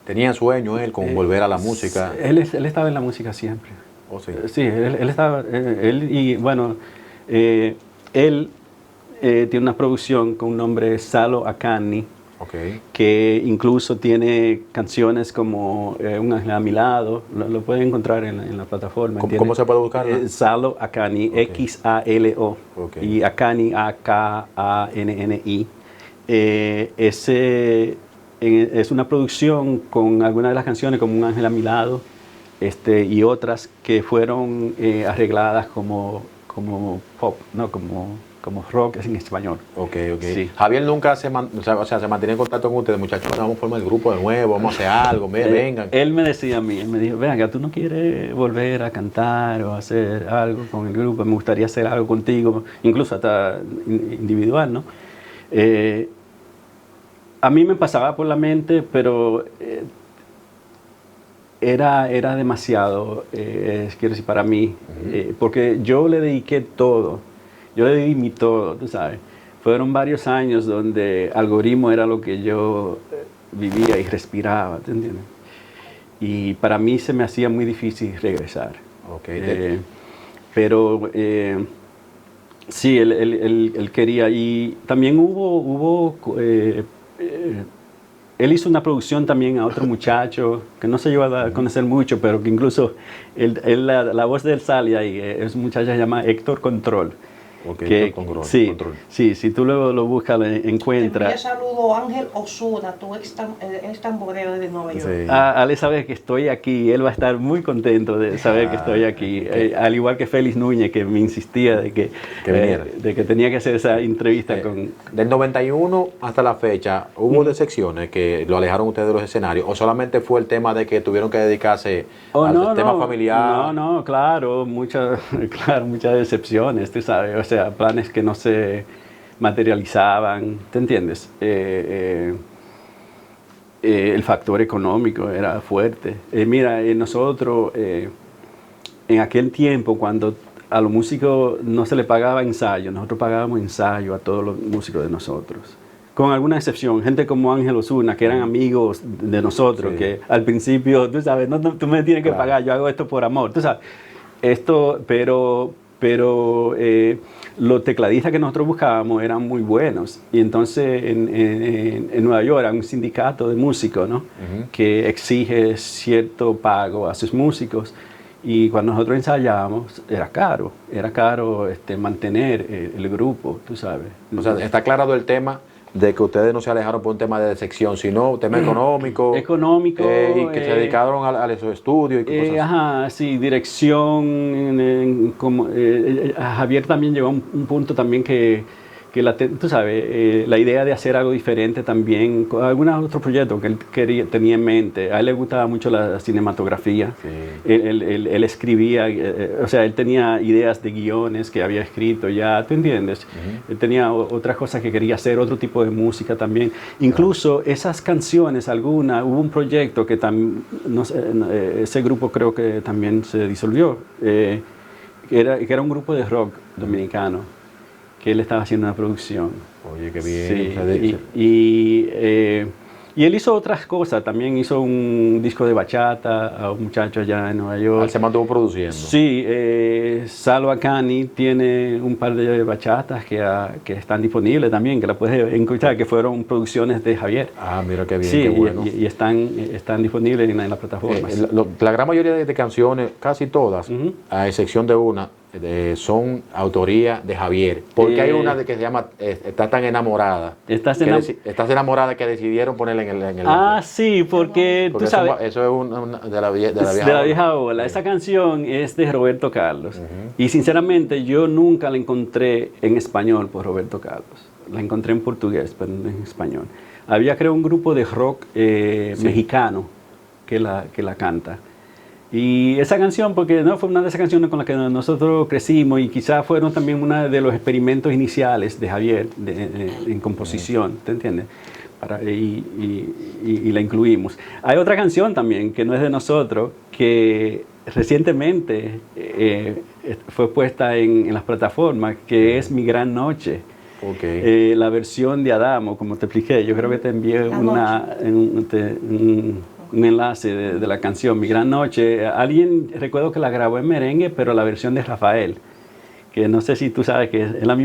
[SPEAKER 2] ¿Tenía sueño él con volver a la música?
[SPEAKER 1] Él estaba en la música siempre.
[SPEAKER 2] ¿Oh, sí?
[SPEAKER 1] Sí, él estaba, y bueno, él tiene una producción con un nombre Salo Akani, que incluso tiene canciones como Un ángel a mi lado, lo pueden encontrar en la plataforma.
[SPEAKER 2] ¿Cómo se puede buscar?
[SPEAKER 1] Salo Akani, Xalo, y Akani, Akani. Es una producción con algunas de las canciones como Un ángel a mi lado, y otras que fueron arregladas como pop, ¿no? Como rock en español. Sí.
[SPEAKER 2] Javier nunca se mantiene en contacto con ustedes, muchachos, vamos a formar el grupo de nuevo, vamos a hacer algo, vengan.
[SPEAKER 1] Él me decía a mí, él me dijo, venga, ¿tú no quieres volver a cantar o hacer algo con el grupo? Me gustaría hacer algo contigo, incluso hasta individual, ¿no? A mí me pasaba por la mente, pero era demasiado, quiero decir, para mí, porque yo le dediqué todo. Yo le di mi todo, tú sabes. Fueron varios años donde Algoritmo era lo que yo vivía y respiraba, ¿te entiendes? Y para mí se me hacía muy difícil regresar. Pero sí, él quería. Y también él hizo una producción también a otro muchacho que no se lleva a conocer mucho, pero que incluso la voz de él sale ahí. Es un muchacho que se llama Héctor Control.
[SPEAKER 2] Ok,
[SPEAKER 1] que,
[SPEAKER 2] control.
[SPEAKER 1] sí, si tú lo buscas, lo
[SPEAKER 7] Te
[SPEAKER 1] encuentras.
[SPEAKER 7] saludo Ángel Osuna, tu ex tamborero de Nueva York.
[SPEAKER 2] Sí.
[SPEAKER 1] Ale sabe que estoy aquí, él va a estar muy contento de saber que estoy aquí, al igual que Félix Núñez, que me insistía de que
[SPEAKER 2] viniera.
[SPEAKER 1] de que tenía que hacer esa entrevista con...
[SPEAKER 2] Del 91 hasta la fecha, ¿hubo decepciones que lo alejaron ustedes de los escenarios? ¿O solamente fue el tema de que tuvieron que dedicarse al tema familiar?
[SPEAKER 1] No, claro, muchas decepciones, tú sabes, o sea, planes que no se materializaban, ¿te entiendes? El factor económico era fuerte. Mira, nosotros, en aquel tiempo, cuando a los músicos no se les pagaba ensayo, nosotros pagábamos ensayo a todos los músicos de nosotros. Con alguna excepción, gente como Ángel Osuna, que eran amigos de nosotros, que al principio, tú sabes, no, tú me tienes que pagar, yo hago esto por amor, tú sabes. Pero los tecladistas que nosotros buscábamos eran muy buenos. Y entonces en Nueva York hay un sindicato de músicos, ¿no? Que exige cierto pago a sus músicos. Y cuando nosotros ensayábamos, era caro mantener el grupo, tú sabes.
[SPEAKER 2] O sea, está aclarado el tema de que ustedes no se alejaron por un tema de decepción, sino un tema económico.
[SPEAKER 1] Económico.
[SPEAKER 2] Y que se dedicaron a esos estudios y cosas así.
[SPEAKER 1] Ajá, sí, dirección. Javier también llegó a un punto también que tú sabes, la idea de hacer algo diferente también, con algunos otros proyectos que él tenía en mente. A él le gustaba mucho la cinematografía.
[SPEAKER 2] Sí.
[SPEAKER 1] Él escribía, o sea, él tenía ideas de guiones que había escrito ya, ¿tú entiendes? Él tenía otras cosas que quería hacer, otro tipo de música también. Incluso esas canciones, hubo un proyecto que también, no sé, ese grupo creo que también se disolvió, que era un grupo de rock dominicano, que él estaba haciendo una producción.
[SPEAKER 2] Oye, qué bien.
[SPEAKER 1] Sí, y él hizo otras cosas, también hizo un disco de bachata a un muchacho allá en Nueva York.
[SPEAKER 2] Él se mantuvo produciendo.
[SPEAKER 1] Sí, Salva Cani tiene un par de bachatas que están disponibles también, que la puedes encontrar, que fueron producciones de Javier.
[SPEAKER 2] Ah, mira qué bien,
[SPEAKER 1] sí,
[SPEAKER 2] qué bueno.
[SPEAKER 1] Y están disponibles en las plataformas.
[SPEAKER 2] La gran mayoría de canciones, casi todas, a excepción de una, son autoría de Javier. Porque hay una que se llama Estás tan enamorada. Estás enamorada que decidieron ponerla en el
[SPEAKER 1] sí, porque tú sabes.
[SPEAKER 2] Eso es de la vieja
[SPEAKER 1] ola. Esa canción es de Roberto Carlos. Y sinceramente yo nunca la encontré en español por Roberto Carlos. La encontré en portugués, pero no en español. Había, creo, un grupo de rock mexicano que la canta. Y esa canción, porque no fue una de esas canciones con las que nosotros crecimos y quizás fueron también uno de los experimentos iniciales de Javier en composición, ¿te entiendes? Y la incluimos. Hay otra canción también que no es de nosotros, que recientemente fue puesta en las plataformas, que es Mi Gran Noche.
[SPEAKER 2] Okay.
[SPEAKER 1] La versión de Adamo, como te expliqué, yo creo que te envié un enlace de la canción Mi Gran Noche. Alguien, recuerdo que la grabó en merengue, pero la versión de Rafael, que no sé si tú sabes que es la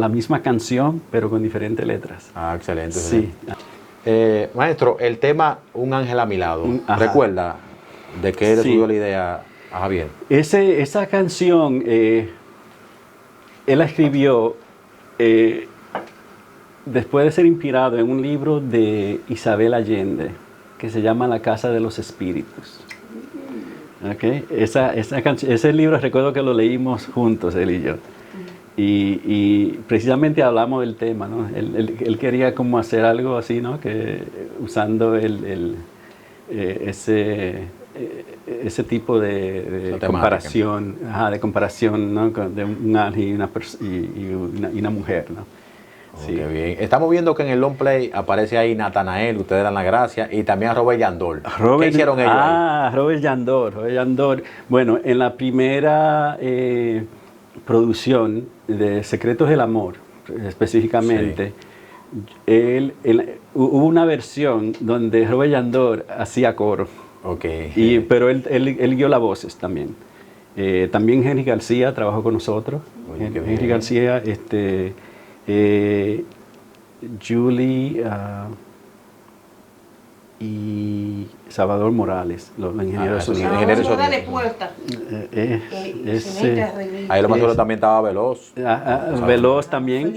[SPEAKER 1] misma canción, pero con diferentes letras.
[SPEAKER 2] Ah, excelente.
[SPEAKER 1] Sí.
[SPEAKER 2] Maestro, el tema Un ángel a mi lado, ¿recuerda de qué le subió la idea a Javier?
[SPEAKER 1] Esa canción, él la escribió después de ser inspirado en un libro de Isabel Allende, que se llama La Casa de los Espíritus. ¿Okay? Ese libro recuerdo que lo leímos juntos, él y yo. Y precisamente hablamos del tema, ¿no? Él quería como hacer algo así, ¿no? Que usando ese tipo de comparación, ¿no? De un ángel y una mujer, ¿no?
[SPEAKER 2] Sí. Qué bien. Estamos viendo que en el long play aparece ahí Natanael, ustedes dan la gracia, y también a Robert Yandor. ¿Qué hicieron ellos ahí?
[SPEAKER 1] Robert Yandor. Bueno, en la primera producción de Secretos del Amor, específicamente, hubo una versión donde Robert Yandor hacía coro.
[SPEAKER 2] Okay.
[SPEAKER 1] Pero él guió las voces también. También Henry García trabajó con nosotros. Henry García, Julie, y Salvador Morales, los ingenieros de sonido.
[SPEAKER 2] Ingenieros de sonido.
[SPEAKER 7] Dale puerta.
[SPEAKER 2] Ahí lo más seguro también estaba Veloz.
[SPEAKER 1] Veloz también,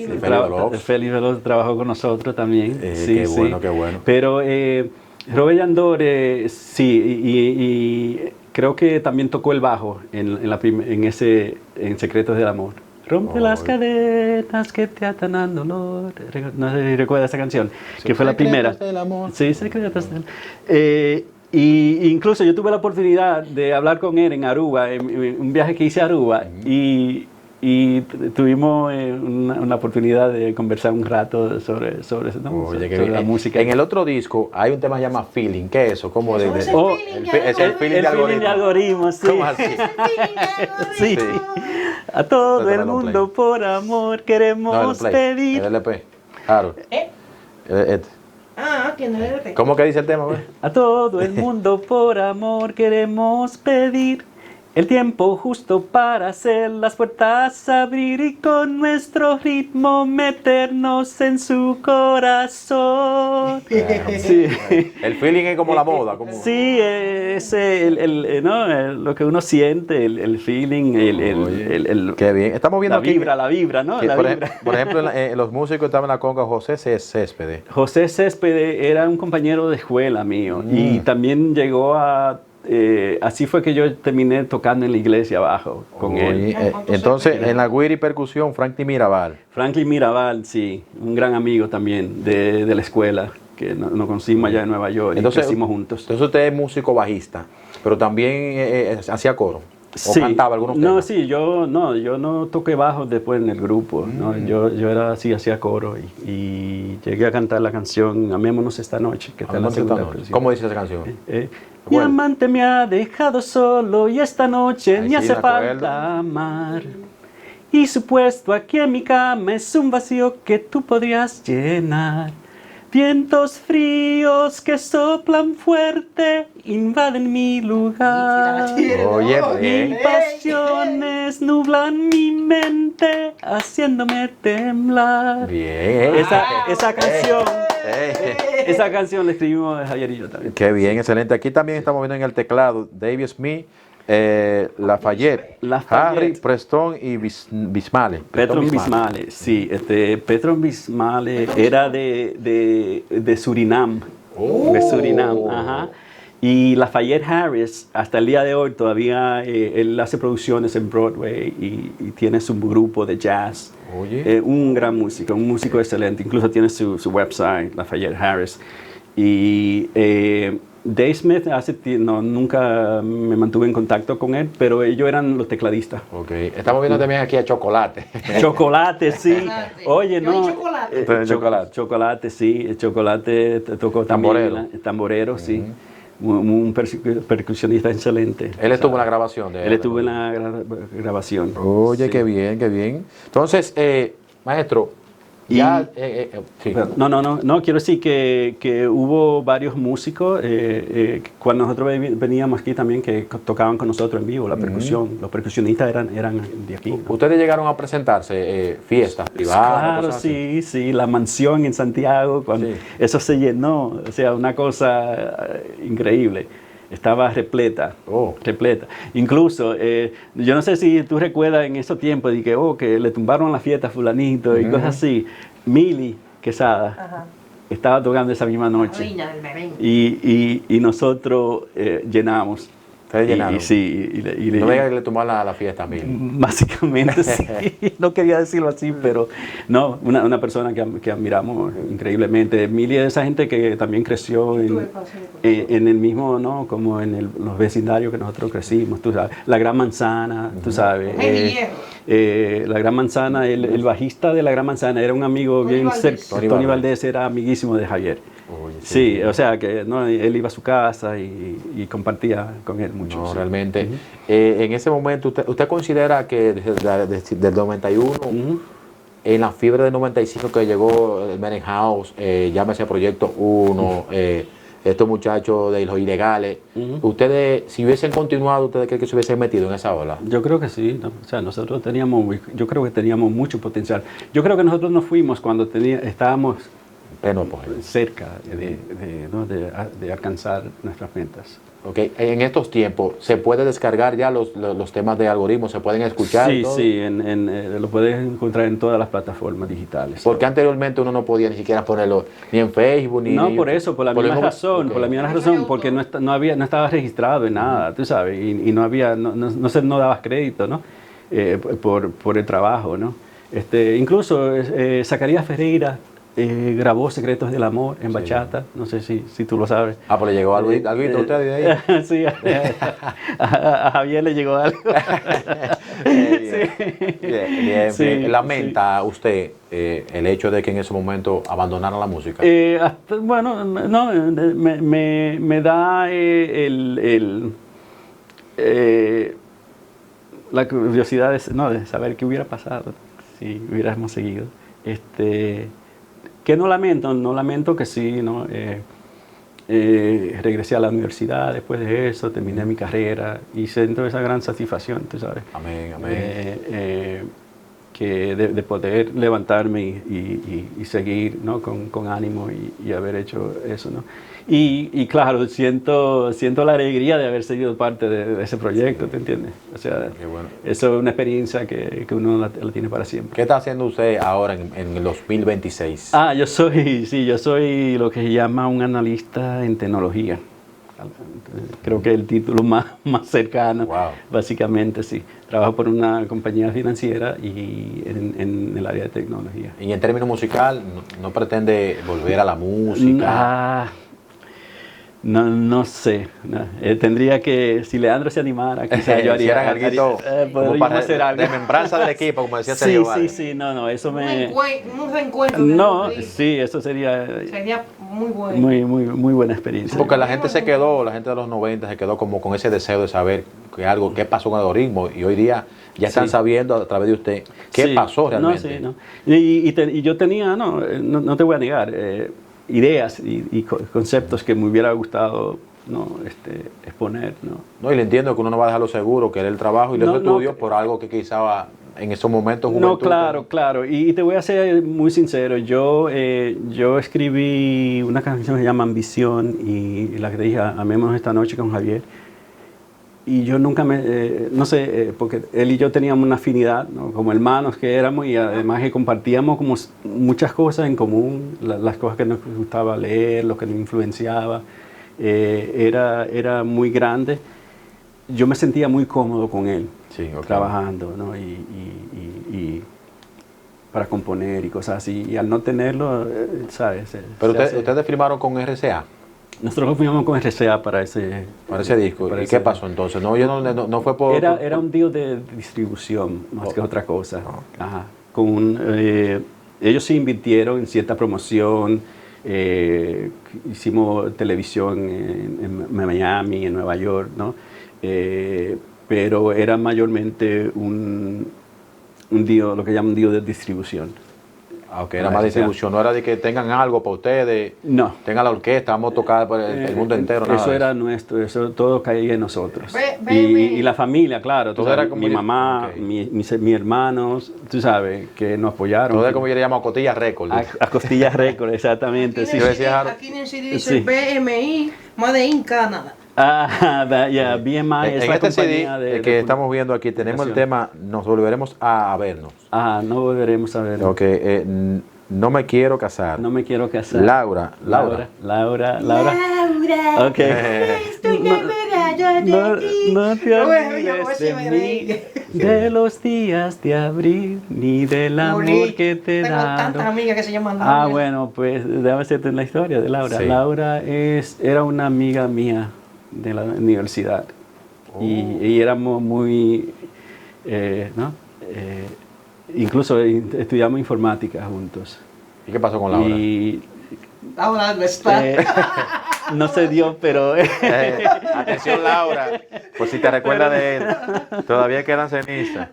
[SPEAKER 2] Félix
[SPEAKER 1] Veloz trabajó con nosotros también.
[SPEAKER 2] Qué bueno, qué bueno.
[SPEAKER 1] Pero Robert Yandor, sí, y creo que también tocó el bajo en Secretos del Amor. Rompe las cadenas que te atan al dolor. No sé si recuerda esa canción, que fue la primera.
[SPEAKER 2] Del amor.
[SPEAKER 1] Sí, Secretos del Amor. Y incluso yo tuve la oportunidad de hablar con él en Aruba, en un viaje que hice a Aruba, y tuvimos una oportunidad de conversar un rato sobre eso, ¿no?
[SPEAKER 2] Oye,
[SPEAKER 1] sobre la música.
[SPEAKER 2] En el otro disco hay un tema que se llama Feeling. ¿Qué es eso? ¿Cómo de
[SPEAKER 7] Es
[SPEAKER 2] el feeling de
[SPEAKER 1] algoritmo, sí.
[SPEAKER 2] ¿Cómo así?
[SPEAKER 1] Sí. A todo el mundo por amor queremos pedir.
[SPEAKER 2] El LP. Claro.
[SPEAKER 7] Tiene el LP.
[SPEAKER 2] ¿Cómo que dice el tema, güey?
[SPEAKER 1] A todo el mundo por amor queremos pedir el tiempo justo para hacer las puertas abrir y con nuestro ritmo meternos en su corazón. Sí.
[SPEAKER 2] El feeling es como la moda. Como...
[SPEAKER 1] Sí, es lo que uno siente, el feeling,
[SPEAKER 2] Qué bien. Estamos viendo
[SPEAKER 1] la vibra, ¿no?
[SPEAKER 2] Por ejemplo, los músicos estaban en la conga José Céspedes.
[SPEAKER 1] José Céspedes era un compañero de escuela mío y también llegó a... así fue que yo terminé tocando en la iglesia abajo con él.
[SPEAKER 2] Entonces, en la guira y percusión, Franklin Mirabal.
[SPEAKER 1] Franklin Mirabal, sí, un gran amigo también de la escuela, que nos conocimos allá en Nueva York y crecimos juntos.
[SPEAKER 2] Entonces usted es músico bajista, pero también hacía coro. ¿O
[SPEAKER 1] sí,
[SPEAKER 2] cantaba algunos temas?
[SPEAKER 1] No, sí, yo no toqué bajo después en el grupo, ¿no? Yo era así, hacía coro y llegué a cantar la canción Amémonos esta noche, que está en la segunda versión.
[SPEAKER 2] ¿Cómo dice esa canción?
[SPEAKER 1] Mi amante me ha dejado solo y esta noche me hace falta amar. Y su puesto aquí en mi cama es un vacío que tú podrías llenar. Vientos fríos que soplan fuerte invaden mi lugar.
[SPEAKER 2] Oye,
[SPEAKER 1] y pasiones nublan mi mente haciéndome temblar.
[SPEAKER 2] Bien.
[SPEAKER 1] Esa canción. Esa canción la escribimos Javier y yo también.
[SPEAKER 2] Qué bien, excelente. Aquí también estamos viendo en el teclado David Smith, Lafayette, Harry, Preston y Bismale.
[SPEAKER 1] Petron Bismale, sí. Petron Bismale era de Surinam. De Surinam, ajá. Y Lafayette Harris, hasta el día de hoy todavía él hace producciones en Broadway y tiene su grupo de jazz.
[SPEAKER 2] Oye.
[SPEAKER 1] Un gran músico, un músico excelente. Incluso tiene su website, Lafayette Harris. Y Dave Smith nunca me mantuve en contacto con él, pero ellos eran los tecladistas.
[SPEAKER 2] Okay. Estamos viendo también aquí a Chocolate.
[SPEAKER 1] Chocolate, sí. Oye, no.
[SPEAKER 7] Chocolate.
[SPEAKER 1] Sí. Chocolate tocó también. Tamborero, sí. Un percusionista excelente.
[SPEAKER 2] Él estuvo en la grabación de él.
[SPEAKER 1] Él estuvo en la grabación.
[SPEAKER 2] Oye, sí. Qué bien, qué bien. Entonces, maestro, ya... sí.
[SPEAKER 1] No, quiero decir que hubo varios músicos cuando nosotros veníamos aquí también que tocaban con nosotros en vivo, la percusión. Los percusionistas eran de aquí, ¿no?
[SPEAKER 2] ¿Ustedes llegaron a presentarse fiestas privadas?
[SPEAKER 1] Claro, sí, la mansión en Santiago, cuando eso se llenó, o sea, una cosa increíble. Estaba repleta. Incluso, yo no sé si tú recuerdas en esos tiempos de que le tumbaron la fiesta a fulanito y cosas así. Mili Quesada estaba tocando esa misma noche. Y nosotros llenamos.
[SPEAKER 2] ¿Ustedes llenaron?
[SPEAKER 1] No
[SPEAKER 2] veía que le tumbaron la fiesta a Mili.
[SPEAKER 1] Básicamente sí. No quería decirlo así, pero no, una persona que admiramos increíblemente. Mili es de esa gente que también creció en el mismo, ¿no? Como en los vecindarios que nosotros crecimos, tú sabes. La Gran Manzana, tú sabes. La Gran Manzana, el bajista de La Gran Manzana era un amigo bien cercano. Tony Valdés era amiguísimo de Javier.
[SPEAKER 2] Oye,
[SPEAKER 1] sí, o sea que ¿no? Él iba a su casa y compartía con él mucho.
[SPEAKER 2] No, realmente. En ese momento, ¿usted considera que desde el 91, en la fiebre del 95 que llegó el Merengue House, llámese Proyecto 1, estos muchachos de los ilegales, ustedes, si hubiesen continuado, ¿ustedes creen que se hubiesen metido en esa ola?
[SPEAKER 1] Yo creo que sí, ¿no? O sea, nosotros yo creo que teníamos mucho potencial. Yo creo que nosotros nos fuimos cuando estábamos
[SPEAKER 2] pleno apogeo.
[SPEAKER 1] cerca ¿no? de alcanzar nuestras metas.
[SPEAKER 2] Okay. En estos tiempos, ¿se puede descargar ya los temas de algoritmos? ¿Se pueden escuchar?
[SPEAKER 1] Sí,
[SPEAKER 2] todo?
[SPEAKER 1] sí, lo puedes encontrar en todas las plataformas digitales.
[SPEAKER 2] Porque anteriormente uno no podía ni siquiera ponerlo ni en Facebook, ni
[SPEAKER 1] No,
[SPEAKER 2] en
[SPEAKER 1] por
[SPEAKER 2] YouTube.
[SPEAKER 1] eso, por la misma razón,
[SPEAKER 2] Okay.
[SPEAKER 1] por la misma razón, porque no estaba registrado en nada, tú sabes, y no había, no dabas crédito, ¿no? Por el trabajo, ¿no? Incluso Zacarías Ferreira grabó Secretos del Amor en bachata, no sé si tú lo sabes.
[SPEAKER 2] Ah, pues le llegó algo a usted de ahí.
[SPEAKER 1] Sí, a Javier le llegó algo.
[SPEAKER 2] Bien.
[SPEAKER 1] Sí,
[SPEAKER 2] ¿Lamenta usted el hecho de que en ese momento abandonaran la música?
[SPEAKER 1] Bueno, no, me da la curiosidad de saber qué hubiera pasado si hubiéramos seguido. Que no lamento que sí, ¿no? Regresé a la universidad después de eso, terminé mi carrera y siento esa gran satisfacción, tú sabes.
[SPEAKER 2] Amén, amén.
[SPEAKER 1] Que de poder levantarme y seguir, ¿no? con ánimo y haber hecho eso, ¿no? Y claro, siento la alegría de haber sido parte de ese proyecto, ¿te entiendes? O sea,
[SPEAKER 2] bueno.
[SPEAKER 1] Eso es una experiencia que uno la tiene para siempre.
[SPEAKER 2] ¿Qué está haciendo usted ahora en el 2026?
[SPEAKER 1] Yo soy lo que se llama un analista en tecnología. Creo que es el título más cercano.
[SPEAKER 2] Wow.
[SPEAKER 1] Básicamente, sí. Trabajo por una compañía financiera y en el área de tecnología.
[SPEAKER 2] Y en términos musical, ¿no pretende volver a la música?
[SPEAKER 1] No sé. No. Tendría que, si Leandro se animara, quizás yo haría
[SPEAKER 2] algo como para
[SPEAKER 1] hacer algo.
[SPEAKER 2] desmembranza del equipo, como decía Sergio Vargas.
[SPEAKER 1] Sí, no, eso me...
[SPEAKER 7] Un reencuentro.
[SPEAKER 1] No, sí, eso sería
[SPEAKER 7] muy bueno.
[SPEAKER 1] muy buena experiencia.
[SPEAKER 2] Porque la gente de los 90 se quedó como con ese deseo de saber qué pasó con el algoritmo, y hoy día ya están sabiendo a través de usted qué pasó realmente.
[SPEAKER 1] No. Y yo tenía, no te voy a negar, ideas y conceptos que me hubiera gustado exponer.
[SPEAKER 2] No, y le entiendo que uno no va a dejarlo seguro, que era el trabajo y los estudios por algo que quizá en esos momentos juventud.
[SPEAKER 1] No, claro. Y te voy a ser muy sincero. Yo escribí una canción que se llama Ambición y la que te dije, Amémonos esta noche con Javier. Y yo nunca porque él y yo teníamos una afinidad, ¿no? Como hermanos que éramos, y además que compartíamos como muchas cosas en común, las cosas que nos gustaba leer, lo que nos influenciaba, era muy grande. Yo me sentía muy cómodo con él, trabajando, ¿no? y para componer y cosas así, y al no tenerlo, ¿sabes?
[SPEAKER 2] Pero ustedes firmaron con RCA.
[SPEAKER 1] Nosotros firmamos con RCA para ese
[SPEAKER 2] disco. ¿Y qué pasó entonces? No fue por...
[SPEAKER 1] Era un deal de distribución, más que otra cosa. Ajá. Ellos se invirtieron en cierta promoción, hicimos televisión en Miami, en Nueva York, ¿no? Pero era mayormente un deal, lo que llaman un deal de distribución.
[SPEAKER 2] Era más distribución, no era de que tengan algo para ustedes, tengan la orquesta, vamos a tocar por el mundo entero.
[SPEAKER 1] Eso era nuestro, eso todo caía en nosotros. Y la familia, claro, mi mamá, mis hermanos, tú sabes, que nos apoyaron.
[SPEAKER 2] Todo es como yo le llamo a Costillas Records.
[SPEAKER 1] A Costillas Records, exactamente.
[SPEAKER 7] Aquí en el CD dice BMI, Made in Canada.
[SPEAKER 1] BMI es
[SPEAKER 2] en
[SPEAKER 1] la
[SPEAKER 2] este
[SPEAKER 1] compañía
[SPEAKER 2] CD que estamos viendo aquí, tenemos el tema Nos volveremos a vernos.
[SPEAKER 1] No volveremos a vernos.
[SPEAKER 2] Ok, no me quiero casar.
[SPEAKER 1] No me quiero casar.
[SPEAKER 2] Laura.
[SPEAKER 1] Ok. No te olvides de mí, de los días de abril, ni del amor que te da.
[SPEAKER 7] Tengo tantas amigas que se llaman Laura.
[SPEAKER 1] Bueno, pues déjame hacerte la historia de Laura.
[SPEAKER 2] Sí.
[SPEAKER 1] Laura era una amiga mía de la universidad. Y éramos muy, incluso estudiamos informática juntos.
[SPEAKER 2] ¿Y qué pasó con Laura?
[SPEAKER 7] Laura no está.
[SPEAKER 1] No se dio, pero...
[SPEAKER 2] Atención, Laura, por si te recuerdas de él, todavía quedan cenizas.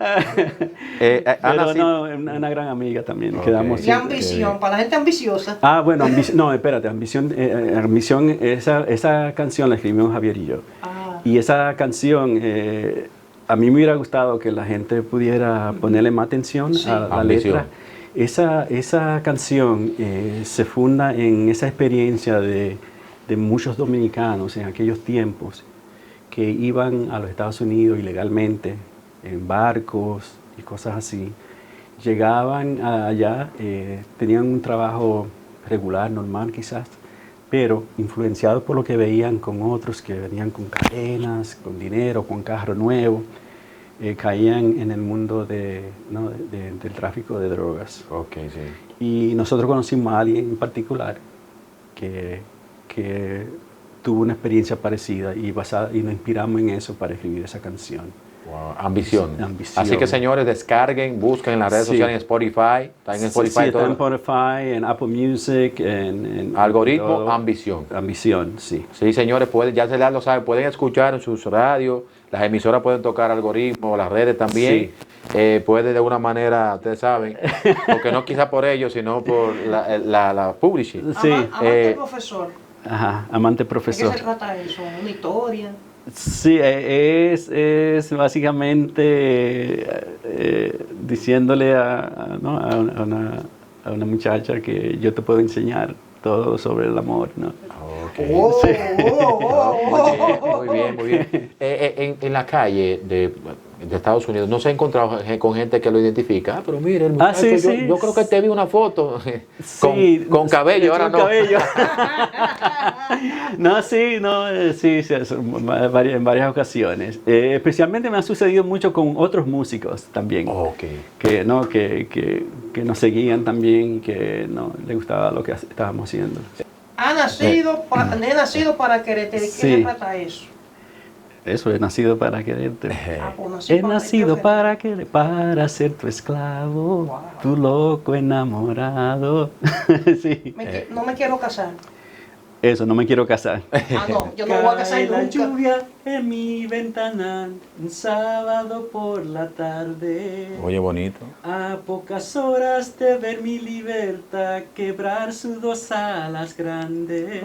[SPEAKER 1] Pero no, una gran amiga también.
[SPEAKER 2] Okay.
[SPEAKER 1] Quedamos
[SPEAKER 7] Y ambición, para la gente ambiciosa.
[SPEAKER 1] Bueno, espérate, Ambición, esa canción la escribimos Javier y yo. Y esa canción, a mí me hubiera gustado que la gente pudiera ponerle más atención a la letra. esa canción se funda en esa experiencia de muchos dominicanos en aquellos tiempos que iban a los Estados Unidos ilegalmente en barcos y cosas así. Llegaban allá, tenían un trabajo regular, normal quizás, pero influenciados por lo que veían con otros que venían con cadenas, con dinero, con carro nuevo, caían en el mundo del tráfico de drogas.
[SPEAKER 2] Okay, sí.
[SPEAKER 1] Y nosotros conocimos a alguien en particular que tuvo una experiencia parecida y nos inspiramos en eso para escribir esa canción.
[SPEAKER 2] Wow, ambición.
[SPEAKER 1] Ambición.
[SPEAKER 2] Así que señores, descarguen, busquen en las redes sociales, en Spotify. Está en Spotify.
[SPEAKER 1] Sí, está en Spotify, en Apple Music, en
[SPEAKER 2] algoritmo,
[SPEAKER 1] todo.
[SPEAKER 2] Ambición.
[SPEAKER 1] Ambición, sí.
[SPEAKER 2] Sí, señores, ya se lo saben, pueden escuchar en sus radios, las emisoras pueden tocar algoritmos, las redes también. Sí. Puede de una manera, ustedes saben, porque no quizá por ellos, sino por la publishing.
[SPEAKER 1] Sí.
[SPEAKER 7] Amante profesor.
[SPEAKER 1] Ajá, amante profesor.
[SPEAKER 7] ¿De qué se trata eso? ¿Una historia?
[SPEAKER 1] Sí, es básicamente diciéndole a una muchacha que yo te puedo enseñar todo sobre el amor, ¿no?
[SPEAKER 2] Okay.
[SPEAKER 7] Oh,
[SPEAKER 2] Sí.
[SPEAKER 7] oh,
[SPEAKER 2] Muy bien, muy bien. En la calle de Estados Unidos, ¿no se ha encontrado con gente que lo identifica? Ah, pero mire, el muchacho,
[SPEAKER 1] sí,
[SPEAKER 2] yo creo que te vi una foto
[SPEAKER 1] sí,
[SPEAKER 2] con cabello, ahora
[SPEAKER 1] con
[SPEAKER 2] no.
[SPEAKER 1] Cabello. Sí, en varias ocasiones. Especialmente me ha sucedido mucho con otros músicos también.
[SPEAKER 2] Okay.
[SPEAKER 1] Que nos seguían también y que no les gustaba lo que estábamos haciendo.
[SPEAKER 7] He nacido para quererte. ¿De qué
[SPEAKER 1] Sí.
[SPEAKER 7] se trata eso?
[SPEAKER 1] Eso, he nacido para quererte.
[SPEAKER 7] Pues
[SPEAKER 1] He nacido para ser tu esclavo,
[SPEAKER 7] Wow.
[SPEAKER 1] tu loco enamorado. Sí.
[SPEAKER 7] No me quiero casar.
[SPEAKER 1] Eso, no me quiero casar.
[SPEAKER 7] No, yo no me voy a casar
[SPEAKER 1] Cae la
[SPEAKER 7] nunca.
[SPEAKER 1] lluvia en mi ventana, un sábado por la tarde.
[SPEAKER 2] Oye, bonito.
[SPEAKER 1] A pocas horas de ver mi libertad quebrar sus dos alas grandes.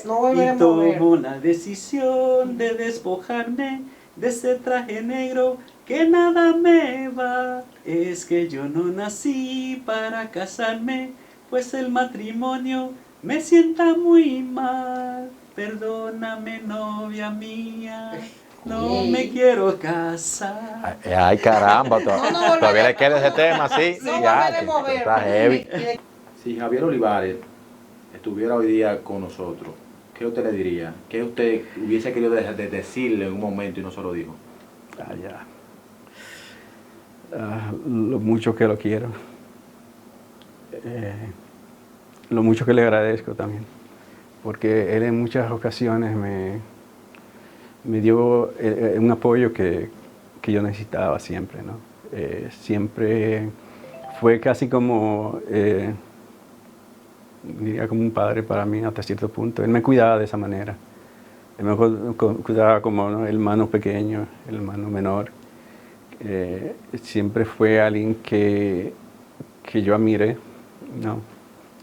[SPEAKER 7] No volveré a
[SPEAKER 1] y tomo
[SPEAKER 7] mover.
[SPEAKER 1] la decisión de despojarme de ese traje negro que nada me va. Es que yo no nací para casarme, pues el matrimonio me sienta muy mal. Perdóname, novia mía, no me quiero casar.
[SPEAKER 2] Ay, caramba,
[SPEAKER 7] No
[SPEAKER 2] todavía
[SPEAKER 7] volveré-
[SPEAKER 2] le queda ese tema, ¿sí?
[SPEAKER 7] No
[SPEAKER 2] Ya,
[SPEAKER 7] volveré a mover.
[SPEAKER 2] está heavy.
[SPEAKER 7] Y
[SPEAKER 2] Si Javier Olivares estuviera hoy día con nosotros, ¿qué usted le diría? ¿Qué usted hubiese querido decirle en un momento y no se lo dijo?
[SPEAKER 1] Lo mucho que lo quiero. Lo mucho que le agradezco también. Porque él en muchas ocasiones me dio un apoyo que yo necesitaba siempre, ¿no? Siempre fue casi como, diría como un padre para mí hasta cierto punto. Él me cuidaba de esa manera. Él me cuidaba como, ¿no?, el hermano pequeño, el hermano menor. Siempre fue alguien que yo admiré, ¿no?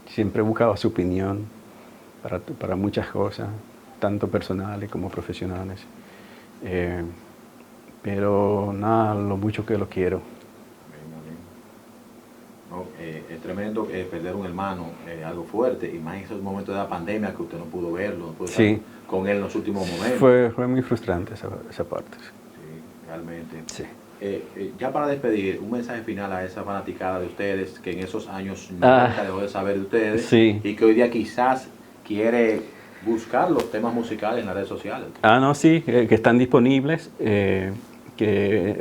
[SPEAKER 1] Siempre buscaba su opinión para muchas cosas, tanto personales como profesionales. Pero nada, lo mucho que lo quiero.
[SPEAKER 2] No, es tremendo perder un hermano, algo fuerte, y más en esos momentos de la pandemia que usted no pudo verlo, no pudo
[SPEAKER 1] Sí.
[SPEAKER 2] estar con él en los últimos momentos.
[SPEAKER 1] Fue muy frustrante esa parte.
[SPEAKER 2] Sí, realmente.
[SPEAKER 1] Sí.
[SPEAKER 2] Ya para despedir, un mensaje final a esa fanaticada de ustedes que en esos años nunca dejó de saber de ustedes,
[SPEAKER 1] Sí.
[SPEAKER 2] y que hoy día quizás quiere buscar los temas musicales en las redes sociales.
[SPEAKER 1] No, sí, que están disponibles, que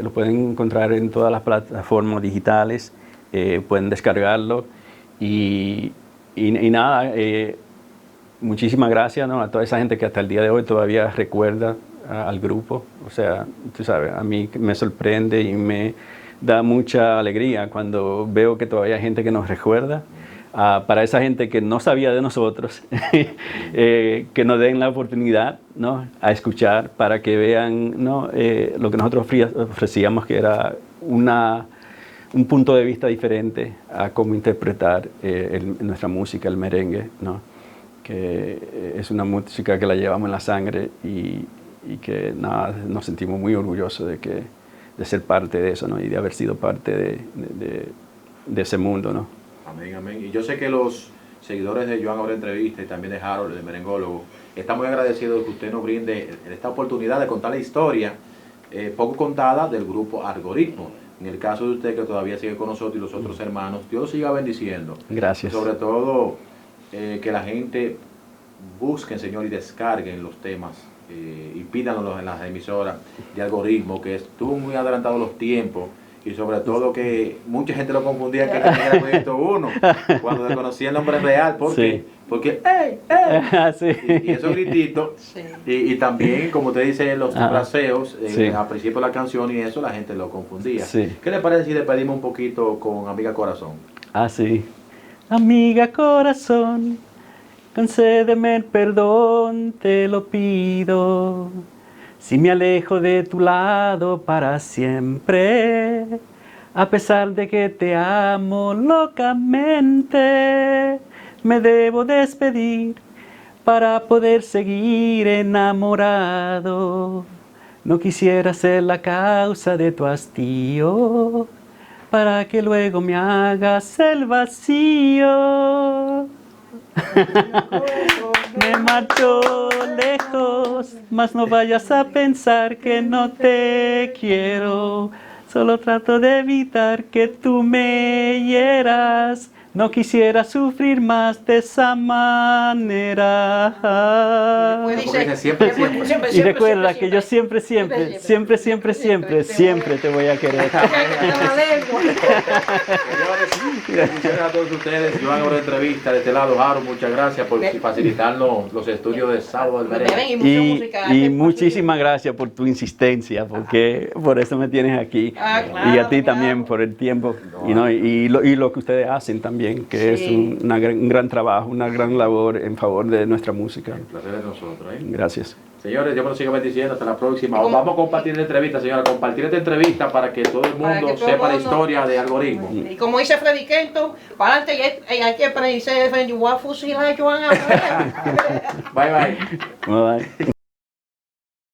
[SPEAKER 1] lo pueden encontrar en todas las plataformas digitales, pueden descargarlo y nada, muchísimas gracias, ¿no?, a toda esa gente que hasta el día de hoy todavía recuerda al grupo. O sea, tú sabes, a mí me sorprende y me da mucha alegría cuando veo que todavía hay gente que nos recuerda. Para esa gente que no sabía de nosotros, que nos den la oportunidad, ¿no?, a escuchar para que vean, ¿no?, lo que nosotros ofrecíamos, que era un punto de vista diferente a cómo interpretar nuestra música, el merengue, ¿no?, que es una música que la llevamos en la sangre y que nada, nos sentimos muy orgullosos de ser parte de eso, ¿no?, y de haber sido parte de ese mundo, ¿no?
[SPEAKER 2] Amén, amén. Y yo sé que los seguidores de Joan Abreu Entrevista y también de Harold, el merengólogo, están muy agradecidos de que usted nos brinde esta oportunidad de contar la historia poco contada del grupo Algoritmo. En el caso de usted que todavía sigue con nosotros y los otros hermanos, Dios lo siga bendiciendo.
[SPEAKER 1] Gracias.
[SPEAKER 2] Sobre todo que la gente busquen, Señor, y descarguen los temas y pídanlos en las emisoras de Algoritmo, que estuvo muy adelantado los tiempos. Y sobre todo que mucha gente lo confundía que era Proyecto 1 cuando desconocía el nombre real. ¿Por qué? Porque ¡ey! ¡ey!
[SPEAKER 1] Sí.
[SPEAKER 2] Y esos grititos.
[SPEAKER 7] Sí.
[SPEAKER 2] Y también, como te dice, los fraseos
[SPEAKER 1] Sí.
[SPEAKER 2] al principio de la canción y eso, la gente lo confundía.
[SPEAKER 1] Sí.
[SPEAKER 2] ¿Qué le parece si le pedimos un poquito con Amiga Corazón?
[SPEAKER 1] Sí. Amiga corazón, concédeme el perdón, te lo pido. Si me alejo de tu lado para siempre, a pesar de que te amo locamente, me debo despedir para poder seguir enamorado. No quisiera ser la causa de tu hastío, para que luego me hagas el vacío. Me marcho lejos, mas no vayas a pensar que no te quiero. Solo trato de evitar que tú me hieras. No quisiera sufrir más de esa manera.
[SPEAKER 7] Después
[SPEAKER 2] Porque
[SPEAKER 7] dice,
[SPEAKER 2] dice siempre,
[SPEAKER 7] después,
[SPEAKER 2] siempre.
[SPEAKER 1] Y recuerda que yo siempre te voy a querer.
[SPEAKER 2] Señores, bendiciones a todos ustedes. Joan Abreu Entrevista de este lado. Harold, muchas gracias por facilitarnos los estudios de Sábado del Merengue.
[SPEAKER 1] Y muchísimas gracias por tu insistencia, porque por eso me tienes aquí.
[SPEAKER 7] Claro,
[SPEAKER 1] Y a ti
[SPEAKER 7] claro.
[SPEAKER 1] también por el tiempo y lo que ustedes hacen también, que
[SPEAKER 7] Sí.
[SPEAKER 1] es un gran trabajo, una gran labor en favor de nuestra música.
[SPEAKER 2] El placer es nosotros.
[SPEAKER 1] Gracias.
[SPEAKER 2] Señores, Dios me lo siga bendiciendo. Hasta la próxima. Vamos a compartir la entrevista, señora. Compartir esta entrevista para que todo el
[SPEAKER 7] Para
[SPEAKER 2] mundo
[SPEAKER 7] que todo
[SPEAKER 2] sepa
[SPEAKER 7] el
[SPEAKER 2] la
[SPEAKER 7] mundo-
[SPEAKER 2] historia de Algoritmo.
[SPEAKER 7] Y como dice Freddy Kenton, para adelante hay que predicar, yo voy a fusilar a Joan Abreu.
[SPEAKER 2] Bye, bye.
[SPEAKER 1] Bye, bye.